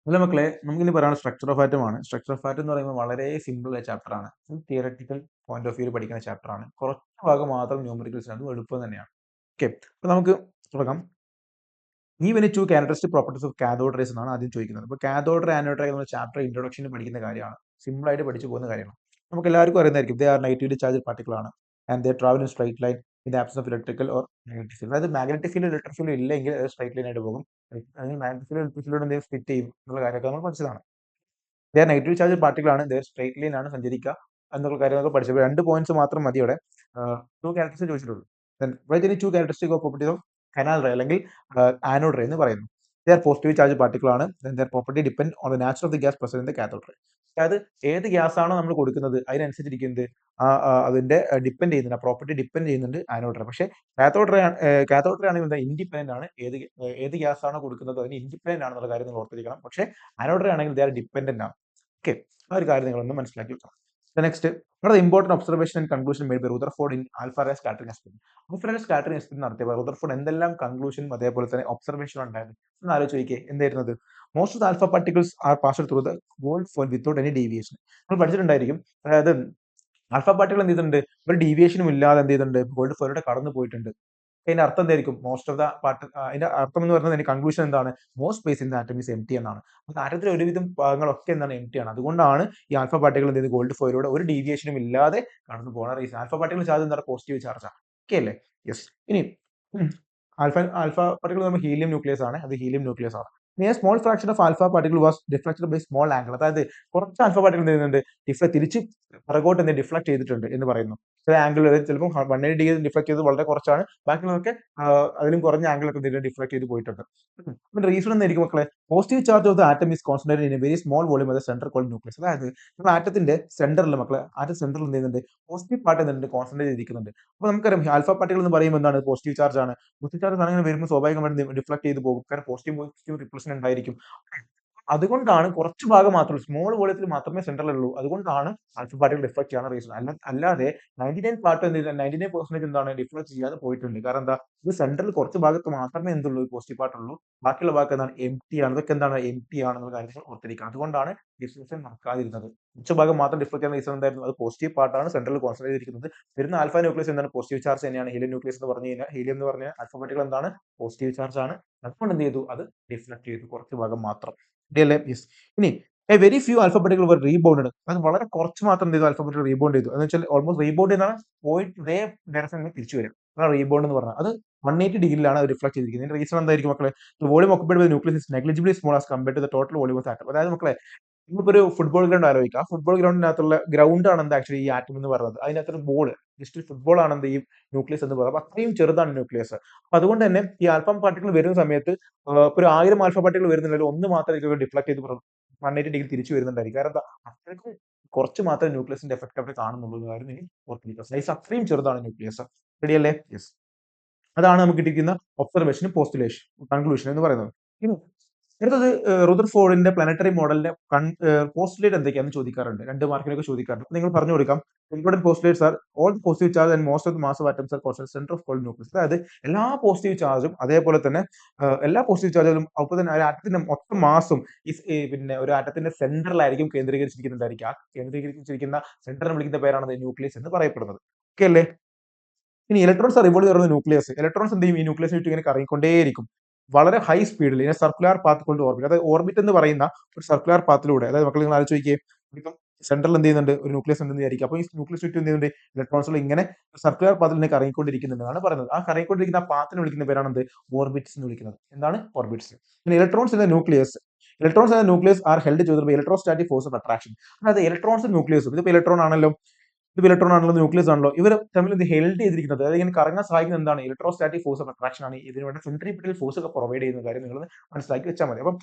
അല്ല മക്കളെ, നമുക്കിനി പറയാനുള്ള സ്ട്രക്ചർ ഓഫ് ആറ്റമാണ്. സ്ട്രക്ചർ ഓഫ് ആറ്റം എന്ന് പറയുമ്പോൾ വളരെ സിമ്പിൾ ആയ ചാപ്റ്റർ ആണ്. തിയററ്റിക്കൽ പോയിന്റ് ഓഫ് വ്യൂ പഠിക്കുന്ന ചാപ്റ്റർ ആണ്. കുറച്ച് ഭാഗം മാത്രം ന്യൂമറിക്കൽസ് ആണ്, എളുപ്പം തന്നെയാണ്. ഓക്കെ, അപ്പൊ നമുക്ക് തുടങ്ങാം. Even two characteristic properties of cathode rays എന്നാണ് ആദ്യം ചോദിക്കുന്നത്. അപ്പോൾ കാഥോഡ് റേ ആനോഡ് റേ എന്ന ചാപ്റ്റർ ഇൻട്രൊഡക്ഷനിൽ പഠിക്കുന്ന കാര്യമാണ്. സിമ്പിൾ ആയിട്ട് പഠിച്ചു പോകുന്ന കാര്യമാണ്. നമുക്ക് എല്ലാവർക്കും അറിയുന്നതായിരിക്കും. They are negatively charge particle ആണ്. And they travel in straight line in the absence of electrical or magnetic field. അതായത് മാഗ്നറ്റിക് ഫീൽഡ് ഇലക്ട്രിക് ഫീൽഡ് ഇല്ലെങ്കിൽ അത് സ്ട്രൈറ്റ് ലൈൻ ആയിട്ട് പോകും. അല്ലെങ്കിൽ മാഗ്നറ്റിക് ഫീൽഡ് ഇലക്ട്രിക് ഫീൽഡ് എന്തെങ്കിലും സ്പ്ലിറ്റ് ചെയ്യും എന്നുള്ള കാര്യമൊക്കെ നമ്മൾ പഠിച്ചതാണ്. They are negative charge particle ആണ്. ദേ സ്ട്രൈറ്റ് ലൈൻ ആണ് സഞ്ചരിക്കുക എന്നുള്ള കാര്യങ്ങളൊക്കെ പഠിച്ചത്. 2 പോയിന്റ്സ് മാത്രം മതി ഇവിടെ. 2 ക്യാരക്ടേഴ്സ് ചോദിച്ചിട്ടുള്ളൂ. Then write any 2 characteristic of properties of canal ray അല്ലെങ്കിൽ ആനോഡ് റേ എന്ന് പറയുന്നു. They are positive charge particle ആണ്. Then their property depend on the nature of the gas present in the cathode ray. അതായത് ഏത് gas ആണോ നമ്മൾ കൊടുക്കുന്നത് അതിനനുസരിച്ചിരിക്കുന്നത് അതിന്റെ ഡിപ്പെൻഡ് ചെയ്യുന്നുണ്ട്, ആ പ്രോപ്പർട്ടി ഡിപ്പെൻഡ് ചെയ്യുന്നുണ്ട് ആനോഡ് റേ. പക്ഷേ കാഥോഡ് റേ ആണെങ്കിൽ ഇൻഡിപെൻഡന്റ് ആണ്. ഏത് ഗ്യാസ് ആണോ കൊടുക്കുന്നത് അതിന് ഇൻഡിപെൻഡന്റ് ആണെന്നുള്ള കാര്യം നിങ്ങൾ ഓർത്തിരിക്കണം. പക്ഷേ ആനോഡ് റേ ആണെങ്കിൽ ദേ ആർ ഡിപെൻഡന്റ് ആണ്. ഓക്കെ, ആ ഒരു കാര്യം നിങ്ങളൊന്ന് മനസ്സിലാക്കി വെക്കണം. Next, what are the important observation and conclusion made by Rutherford in alpha ray scattering experiment? alpha ray scattering experiment നടത്തിയപ്പോൾ റുദർഫോർഡ് എന്തെല്ലാം കൺക്ലൂഷനും അതേപോലെ തന്നെ ഒബ്സർവേഷൻ ഉണ്ടായിരുന്നു എന്ന് ആലോചിച്ച് നോക്കിയേ. എന്തായിരുന്നത്? Most of the alpha particles are passed through the gold foil without any deviation. നമ്മൾ പഠിച്ചിട്ടുണ്ടായിരിക്കും. അതായത് ആൽഫ പാർട്ടികൾ എന്ത് ചെയ്തിട്ടുണ്ട്? ഒരു ഡീവിയേഷനും ഇല്ലാതെ എന്ത് ചെയ്തിട്ടുണ്ട്? ഗോൾഡ് ഫോയിലൂടെ കടന്നു പോയിട്ടുണ്ട്. അതിന്റെ അർത്ഥം എന്തായിരിക്കും? മോസ്റ്റ് ഓഫ് ദ പാർട്ട് അതിന്റെ അർത്ഥം എന്ന് പറയുന്നത് അതിന്റെ കൺക്ലൂഷൻ എന്താണ്? Most space in the atom is empty എന്നാണ്. അപ്പോൾ ആറ്റത്തിലെ ഒരുവിധം ഭാഗങ്ങളൊക്കെ എന്താണ്? എംപ്റ്റി ആണ്. അതുകൊണ്ടാണ് ഈ ആൽഫ പാർട്ടികൾ എന്ത് ചെയ്യുന്നത്? ഗോൾഡ് ഫോയിലൂടെ ഒരു ഡീവിയേഷനും ഇല്ലാതെ കടന്നു പോകാൻ റീസൺ. ആൽഫ പാർട്ടികൾ ചാർജ് എന്താണ്? പോസിറ്റീവ് ചാർജാണ്. ഓക്കെ അല്ലേ? യെസ്. ഇനി ആൽഫ പാർട്ടികൾ നമ്മൾ ഹീലിയം ന്യൂക്ലിയസ് ആണ്. അത് ഹീലിയം ന്യൂക്ലിയസ് ആണ്. ഇനി small fraction of alpha particle was deflected by small angle. അതായത് കുറച്ച് ആൽഫ പാർട്ടികൾ എന്ത് ചെയ്യുന്നുണ്ട്? തിരിച്ച് പിറകോട്ട് എന്ത് ഡിഫ്ലക്ട് ചെയ്തിട്ടുണ്ട് എന്ന് പറയുന്നു. ചില ആംഗിൾ ചിലപ്പോൾ 180 ഡിഗ്രി ഡിഫ്ലക്ട് ചെയ്ത് വളരെ കുറച്ചാണ്. ബാക്കിയുള്ളതൊക്കെ അതിലും കുറഞ്ഞ ആംഗിളൊക്കെ എന്തെങ്കിലും ഡിഫ്ലക്ട് ചെയ്ത് പോയിട്ടുണ്ട്. അതിന്റെ റീസൺ എന്തായിരിക്കും മക്കളെ? Positive charge of the atom is concentrated in a very small volume of the centre called nucleus. അതായത് നമ്മൾ ആറ്റത്തിന്റെ സെന്ററിൽ മക്കളെ, ആറ്റം സെന്ററിൽ എന്ത് ചെയ്യുന്നുണ്ട്? പോസിറ്റീവ് പാർട്ട് എന്തുണ്ട്? കോൺസെൻട്രേറ്റ് ചെയ്തിരിക്കുന്നുണ്ട്. അപ്പോൾ നമുക്കറിയാം ആൽഫ പാർട്ടികൾ എന്ന് പറയുമ്പോൾ എന്താണ്? പോസിറ്റീവ് ചാർജ് ആണ്. പോസിറ്റീവ് ചാർജ് സാധനങ്ങൾ വരുമ്പോൾ സ്വാഭാവികമായിട്ട് ഡിഫ്ലക്ട് ചെയ്ത് പോകും. കാരണം പോസിറ്റീവ് റിപ്രസന്റ് ഉണ്ടായിരിക്കും. അതുകൊണ്ടാണ് കുറച്ച് ഭാഗം മാത്രമേ, സ്മോൾ വോളിയത്തിൽ മാത്രമേ സെന്ററിൽ ഉള്ളൂ. അതുകൊണ്ടാണ് ആൽഫ പാർട്ടികൾ ഡിഫ്ലക്ട് ചെയ്യാൻ റീസൺ. അല്ലാതെ 99 പാർട്ട് എന്ത് 99% എന്താണ്? ഡിഫ്ലക്ട് ചെയ്യാതെ പോയിട്ടുണ്ട്. കാരണം എന്താ? ഇത് സെന്ററിൽ കുറച്ച് ഭാഗത്ത് മാത്രമേ എന്തുള്ളൂ? പോസിറ്റീവ് പാർട്ട് ഉള്ളൂ. ബാക്കിയുള്ള ഭാഗം എന്താണ്? എംപ്റ്റി ആണ്. ഇതൊക്കെ എന്താണ്? എംപ്റ്റി ആണെന്നുള്ള കാര്യങ്ങൾ ഓർത്തിരിക്കണം. അതുകൊണ്ടാണ് ഡിഫ്ലക്ഷൻ നടക്കാതിരുന്നത്. കുറച്ച് ഭാഗം മാത്രം ഡിഫ്ലക്ട് ചെയ്യാൻ റീസൺ എന്തായിരുന്നു? അത് പോസിറ്റീവ് പാർട്ടാണ് സെന്ററിൽ കോൺസെൻട്രേറ്റ് ചെയ്തിരിക്കുന്നത്. വരുന്ന ആൽഫ ന്യൂക്ലിയസ് എന്താണ്? പോസിറ്റീവ് ചാർജ് തന്നെയാണ്. ഹീലിയം ന്യൂക്ലിയസ് എന്ന് പറഞ്ഞു കഴിഞ്ഞാൽ, ഹീലിയം എന്ന് പറഞ്ഞാൽ ആൽഫ പാർട്ടികൾ എന്താണ്? പോസിറ്റീവ് ചാർജ് ആണ്. അതുകൊണ്ട് എന്ത് ചെയ്തു? അത് ഡിഫ്ലക്ട് ചെയ്തു കുറച്ച് ഭാഗം മാത്രം. ശരിയല്ലേ? യെസ്. ഇനി a very few alpha particle were rebounded. അത് വളരെ കുറച്ച് മാത്രം എന്ത് ചെയ്തു? ആൽഫ പാർട്ടിക്കിൾ റീബൗണ്ട് ചെയ്തു. എന്ന് വെച്ചാൽ ഓൾമോസ്റ്റ് റീബൗണ്ട് എന്നാണ് പോയിട്ട് ഇതേ ഡയറക്ഷനിൽ തിരിച്ചു വരും. അതാണ് റീബൗണ്ട് എന്ന് പറഞ്ഞാൽ. അത് 180 ഡിഗ്രിയിലാണ് അത് റിഫ്ലക്ട് ചെയ്തിരിക്കുന്നത്. ഇതിന്റെ റീസൺ എന്തായിരിക്കും മക്കളെ? Volume occupied by nucleus is negligibly small as compared to the total volume of atom. അതായത് മക്കളെ, നമുക്കിപ്പോ ഒരു ഫുട്ബോൾ ഗ്രൗണ്ട് ആലോചിക്കുക. ആ ഫുട്ബോൾ ഗ്രൗണ്ടിനകത്തുള്ള ഗ്രൗണ്ട് ആണ് എന്താ ആക്ച്വലി ഈ ആറ്റം എന്ന് പറയുന്നത്. അതിനകത്തൊരു ബോൾ, ജസ്റ്റ് ഫുട്ബോൾ ആണ് എന്ത് ഈ ന്യൂക്ലിയസ് എന്ന് പറയുന്നത്. അപ്പൊ അത്രയും ചെറുതാണ് ന്യൂക്ലിയസ്. അപ്പൊ അതുകൊണ്ട് തന്നെ ഈ ആൽഫ പാർട്ടിക്കിൾ വരുന്ന സമയത്ത് ഇപ്പൊ ഒരു 1000 ആൽഫ പാർട്ടിക്കിൾ വരുന്നുണ്ടെങ്കിൽ ഒന്ന് മാത്രമേ ഡിഫ്ലക്ട് ചെയ്ത് 180 ഡിഗ്രി തിരിച്ചു വരുന്നുണ്ടായിരിക്കും. കാരണം എന്താ? അത്രയ്ക്കും കുറച്ച് മാത്രമേ ന്യൂക്ലിയസിന്റെ എഫക്ട് അവിടെ കാണുന്നുള്ളൂ എന്ന കാര്യം നിങ്ങൾ ഓർത്തിരിക്കുക. സൈസ് അത്രയും ചെറുതാണ് ന്യൂക്ലിയസ്. റെഡിയല്ലേ? യെസ്. അതാണ് നമുക്ക് കിട്ടിയിരിക്കുന്ന ഒബ്സർവേഷനും പോസ്റ്റുലേഷൻ കൺക്ലൂഷൻ എന്ന് പറയുന്നത്. ഇനി അടുത്തത് റുദർഫോർഡിന്റെ പ്ലാനറ്ററി മോഡലിന്റെ പോസ്റ്റുലേറ്റ് എന്തൊക്കെയാണെന്ന് ചോദിക്കാറുണ്ട്. 2 മാർക്കിനൊക്കെ ചോദിക്കാറുണ്ട്. അപ്പൊ നിങ്ങൾ പറഞ്ഞു കൊടുക്കാം. Important postulates are all positive charge and most of the mass of atoms are concentrated centre of called nucleus. അതായത് എല്ലാ പോസിറ്റീവ് ചാർജും അതേപോലെ തന്നെ എല്ലാ പോസിറ്റീവ് ചാർജുകളും ഒപ്പം തന്നെ ഒരു ആറ്റത്തിന്റെ മൊത്തം മാസും പിന്നെ ഒരു ആറ്റത്തിന്റെ സെന്ററിലായിരിക്കും കേന്ദ്രീകരിച്ചിരിക്കുന്നുണ്ടായിരിക്കും. ആ കേന്ദ്രീകരിച്ചിരിക്കുന്ന സെന്ററിനെ വിളിക്കുന്ന പേരാണ് ന്യൂക്ലിയസ് എന്ന് പറയപ്പെടുന്നത്. ഓക്കെ അല്ലേ? ഇനി electrons are revolve around nucleus. Electrons എന്ത് ചെയ്യും? ഈ ന്യൂക്ലിയസിന് ചുറ്റും ഇങ്ങനെ കറങ്ങിക്കൊണ്ടേയിരിക്കും. വളരെ ഹൈ സ്പീഡിൽ ഇതിനെ സർക്കുലർ പാത്ത് കൊണ്ട് ഓർബിറ്റ്. അതായത് ഓർബിറ്റ് എന്ന് പറയുന്ന ഒരു സർക്കുലർ പാത്തിലൂടെ, അതായത് മക്കൾ നിങ്ങൾ ആലോചിച്ച് നോക്കിയേ, ഇപ്പം സെന്ററിൽ എന്ത് ചെയ്യുന്നുണ്ട്? ഒരു ന്യൂക്ലിയസ് ഉണ്ടെന്ന് വിചാരിക്കുക. അപ്പോൾ ഈ ന്യൂക്ലിയസ് ചുറ്റും എന്ത് ചെയ്യുന്നുണ്ട്? ഇലക്ട്രോൺസുകൾ ഇങ്ങനെ സർക്കുലർ പാത്തിൽ ഇങ്ങനെ കറങ്ങിക്കൊണ്ടിരിക്കുന്നുണ്ടെന്നാണ് പറയുന്നത്. ആ കറങ്ങിക്കൊണ്ടിരിക്കുന്ന ആ പാത്തിനെ വിളിക്കുന്ന പേരാണ് എന്ത്? ഓർബിറ്റ്സ് എന്ന് വിളിക്കുന്നത്. എന്താണ്? ഓർബിറ്റ്സ്. പിന്നെ electrons in the nucleus. Electrons in the nucleus are held together by electrostatic force of attraction. അതായത് ഇലക്ട്രോൺസും ന്യൂക്ലിയസും, ഇതിപ്പോൾ ഇലക്ട്രോൺ ആണല്ലോ, ഇത് ഇലക്ട്രോൺ ആണല്ലോ, ന്യൂക്ലിയസ് ആണല്ലോ, ഇവർ തമ്മിൽ ഇത് ഹെൽഡ് ചെയ്തിരിക്കുന്നത്, അതായത് ഇങ്ങനെ കറങ്ങാൻ സഹായിക്കുന്നത് എന്താണ്? ഇലക്ട്രോസ്റ്റാറ്റിക് ഫോഴ്സ് ഓഫ് അട്രാക്ഷൻ ആണ്. ഇതിന് വേണ്ട സെൻട്രിപിറ്റൽ ഫോഴ്സ് ഒക്കെ പ്രൊവൈഡ് ചെയ്യുന്ന കാര്യം നിങ്ങൾ മനസ്സിലാക്കി വെച്ചാൽ മതി. അപ്പം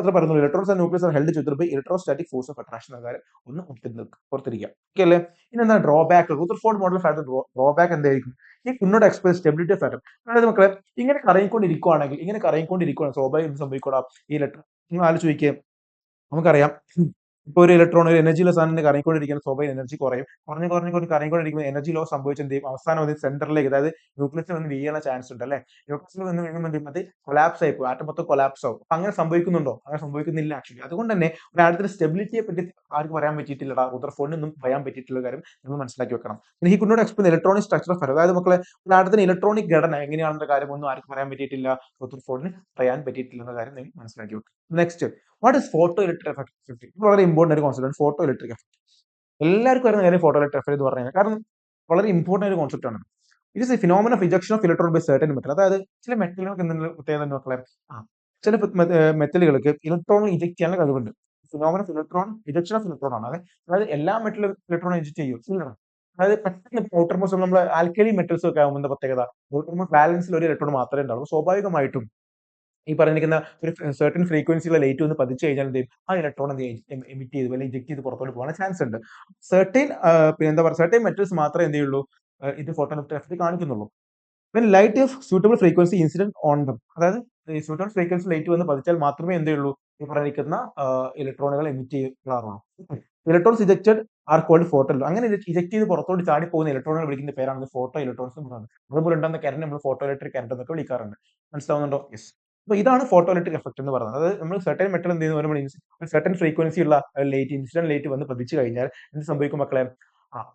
എത്ര പറയുന്നു? Electrons and nucleus are held together by electrostatic force of attraction എന്ന കാര്യം ഒന്ന് ഓർത്തിരിക്കുക. ഓക്കെ അല്ലേ? ഇനി എന്താണ് drawback? Rutherford model what drawback എന്തായിരിക്കും? ഈ cannot express stability of atom. അതായത് മക്കളെ, ഇങ്ങനെ കറങ്ങിക്കൊണ്ടിരിക്കുകയാണെങ്കിൽ സ്വാഭാവികം സംഭവിക്കൂടാ. ഈ ഇലക്ട്രോൺ നിങ്ങൾ ആലോചിച്ച് നോക്കിയേ, നമുക്കറിയാം ഇപ്പോൾ ഒരു ഇലക്ട്രോൺ ഒരു എനർജി ഉള്ള സാധനം കറങ്ങിക്കൊണ്ടിരിക്കുന്ന സ്വാഭാവിക എനർജി കുറയും. കുറഞ്ഞ് കറങ്ങിക്കൊണ്ടിരിക്കുമ്പോൾ എനർജി ലോസ് സംഭവിച്ച് എന്ത് ചെയ്യും? അവസാനം അത് സെന്ററിലേക്ക്, അതായത് ന്യൂക്ലിയസിൽ നിന്ന് വീഴാനുള്ള ചാൻസ് ഉണ്ട് അല്ലേ? ന്യൂക്ലിയസിൽ നിന്ന് വീഴുമ്പോൾ എന്ത് ചെയ്യും? അത് കൊളാപ്സ് ആയി പോകും. ആറ്റം മൊത്തം കൊളാപ്സ് ആവും. അപ്പൊ അങ്ങനെ സംഭവിക്കുന്നുണ്ടോ? അങ്ങനെ സംഭവിക്കുന്നില്ല ആക്ച്വലി. അതുകൊണ്ട് തന്നെ ഒരു ആറ്റത്തിന്റെ സ്റ്റെബിലിറ്റിയെ പറ്റി ആർക്ക് പറയാൻ പറ്റിയിട്ടില്ലടാ, റുദർഫോർഡിനൊന്നും പറയാൻ പറ്റിയിട്ടുള്ള കാര്യം നിങ്ങൾ മനസ്സിലാക്കി വെക്കണം. ഇനി he could not explain electronic structure of അതായത് മക്കളെ ഒരു ആറ്റത്തിന് ഇലക്ട്രോണിക് ഘടന എങ്ങനെയാണെന്ന കാര്യം ഒന്നും ആർക്ക് പറയാൻ പറ്റിയിട്ടില്ല, റുദർഫോർഡിന് പറയാൻ പറ്റിയിട്ടില്ല എന്ന കാര്യം നിങ്ങൾ മനസ്സിലാക്കി വെക്കണം. Next, what is photo electric effect? ഇത് വളരെ ഇമ്പോർട്ടന്റ് ഒരു കോൺസെപ്റ്റ്, ഫോട്ടോ ഇലക്ട്രിക് എഫക്ട്. എല്ലാവർക്കും അറിയുന്ന കാര്യം ഫോട്ടോ ഇലക്ട്രിക് എഫക്ട് എന്ന് പറഞ്ഞാൽ, കാരണം വളരെ ഇമ്പോർട്ടന്റ് ഒരു കോൺസെപ്റ്റ് ആണ്. It is a phenomena of ejection of electron by certain metal. അതായത് ചില മെറ്റലുകൾക്ക് എന്തെങ്കിലും പ്രത്യേകത മക്കളെ, ചില മെറ്റലുകൾക്ക് ഇലക്ട്രോൺ ഇജക്ട് ചെയ്യാനുള്ള കഴിവുണ്ട്. Phenomena of electron ejection of electron ആണ്. അതായത് എല്ലാ മെറ്റലും ഇലക്ട്രോൺ ഇജക്ട് ചെയ്യും. അതായത് പെട്ടെന്ന് ഔട്ടർമോസ്റ്റ് നമ്മൾ ആൽക്കലി മെറ്റൽസ് ഒക്കെ ആകുമ്പോൾ പ്രത്യേകത, ഔട്ടർമോസ്റ്റ് ബാലൻസിൽ ഒരു ഇലക്ട്രോൺ മാത്രമേ ഉണ്ടാവും. സ്വാഭാവികമായിട്ടും ഈ പറഞ്ഞിരിക്കുന്ന ഒരു സെർട്ടൻ ഫ്രീക്വൻസിയുള്ള ലൈറ്റ് ഒന്ന് പതിച്ചു കഴിഞ്ഞാൽ എന്ത് ചെയ്യും? ആ ഇലക്ട്രോൺ എന്ത് ചെയ്യും? എമിറ്റ് ചെയ്ത് അല്ലെങ്കിൽ ഇജക്ട് ചെയ്ത് പുറത്തോട്ട് പോകാൻ ചാൻസ് ഉണ്ട്. സെർട്ടൻ പിന്നെ എന്താ പറയുക, സെർട്ടൻ മെറ്റൽസ് മാത്രമേ എന്ത് ചെയ്യുള്ളൂ? ഇത് ഫോട്ടോ ഇലക്ട്രിക് എഫക്ട് കാണിക്കുന്നുള്ളൂ. When light of suitable frequency incident on them, അതായത് സ്യൂട്ടബിൾ ഫ്രീക്വൻസി ലൈറ്റ് വന്ന് പതിച്ചാൽ മാത്രമേ എന്ത് ചെയ്യുള്ളൂ? ഈ പറഞ്ഞിരിക്കുന്ന ഇലക്ട്രോണുകൾ എമിറ്റ് ചെയ്യാറുള്ളൂ. Electrons ejected are called photo. അങ്ങനെ ഇജക്ട് ചെയ്ത് പുറത്തോട്ട് ചാടി പോകുന്ന ഇലക്ട്രോണുകൾ വിളിക്കുന്ന പേരാണ് ഫോട്ടോ ഇലക്ട്രോൺസ് എന്ന് പറയുന്നത്. അതുപോലെ ഉണ്ടാകുന്ന കറന്റ് നമ്മൾ ഫോട്ടോ ഇലക്ട്രിക് കറന്റ് എന്നൊക്കെ വിളിക്കാറുണ്ട്. മനസ്സിലാവുന്നുണ്ടോ? യെസ്. അപ്പൊ ഇതാണ് ഫോട്ടോ ഇലക്ട്രിക് എഫക്ട് എന്ന് പറയുന്നത്. അതായത് നമ്മൾ സെർട്ടൻ മെറ്റൽ എന്ത് ചെയ്യുന്ന സെർട്ടൻ ഫ്രീക്വൻസി ഉള്ള ലൈറ്റ്, ഇൻസിഡന്റ് ലൈറ്റ് വന്ന് പതിച്ചു കഴിഞ്ഞാൽ എന്ത് സംഭവിക്കും മക്കളെ?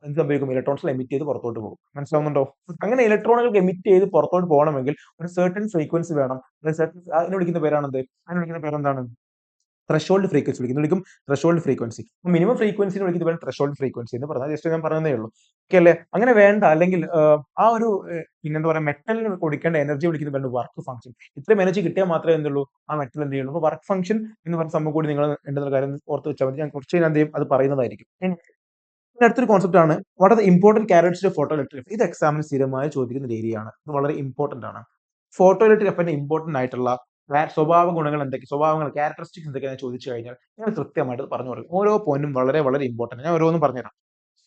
എന്ത് സംഭവിക്കും? ഇലക്ട്രോൺസ് എമിറ്റ് ചെയ്ത് പുറത്തോട്ട് പോകും. മനസ്സിലാവുന്നുണ്ടോ? അങ്ങനെ ഇലക്ട്രോണുകൾ എമിറ്റ് ചെയ്ത് പുറത്തോട്ട് പോകണമെങ്കിൽ ഒരു സെർട്ടൻ ഫ്രീക്വൻസി വേണം. അതിനെ വിളിക്കുന്ന പേരാണെന്ത്? അതിനെ വിളിക്കുന്ന പേരെന്താണ്? ത്രെഷോൾഡ് ഫ്രീക്വൻസി വിളിക്കും. Threshold frequency. മിനിമം ഫ്രീക്വൻസിനെ വിളിക്കുന്ന പേര് ത്രെഷോൾഡ് ഫ്രീക്വൻസി എന്ന് പറഞ്ഞാൽ ജസ്റ്റ് ഞാൻ പറഞ്ഞതേ ഉള്ളൂ. ഓക്കെ അല്ലേ? അങ്ങനെ വേണ്ട, അല്ലെങ്കിൽ ആ ഒരു പിന്നെന്താ പറയാ, മെറ്റലിന് കൊടുക്കേണ്ട എനർജി വിളിക്കുന്ന പേരാണ് വർക്ക് ഫംഗ്ഷൻ. ഇത്രയും എനർജി കിട്ടിയാൽ മാത്രമേ എന്തുള്ളൂ? ആ മെറ്റൽ എന്ത് ചെയ്യുള്ളൂ? അപ്പൊ വർക്ക് ഫംഗ്ഷൻ എന്ന് പറഞ്ഞ സംഭവം കൂടി നിങ്ങൾ ഉണ്ടെന്ന കാര്യം ഓർത്ത് വെച്ചാൽ മതി. ഞാൻ കുറച്ച് എന്ത് ചെയ്യും? അത് പറയുന്നതായിരിക്കും. ഇനി അടുത്തൊരു കോൺസെപ്റ്റ് ആണ്, what are the important characteristics of photo electric. ഇത് എക്സാമിന് സ്ഥിരമായി ചോദിക്കുന്ന ഒരു ഏരിയ ആണ്. ഇത് വളരെ ഇമ്പോർട്ടന്റ് ആണ്. ഫോട്ടോ ഇലക്ട്രിക് എഫക്റ്റിന്റെ ഇമ്പോർട്ടന്റ് ആയിട്ടുള്ള സ്വഭാവ ഗുണങ്ങൾ എന്തൊക്കെ, സ്വഭാവങ്ങൾ ക്യാരക്ടറിസ്റ്റിക്സ് എന്തൊക്കെയാണെന്ന് ചോദിച്ചു കഴിഞ്ഞാൽ ഞാൻ കൃത്യമായിട്ട് പറഞ്ഞു പറയും. ഓരോ പോയിന്റും വളരെ വളരെ ഇമ്പോർട്ടന്റ്. ഞാൻ ഓരോന്നും പറഞ്ഞുതരാം.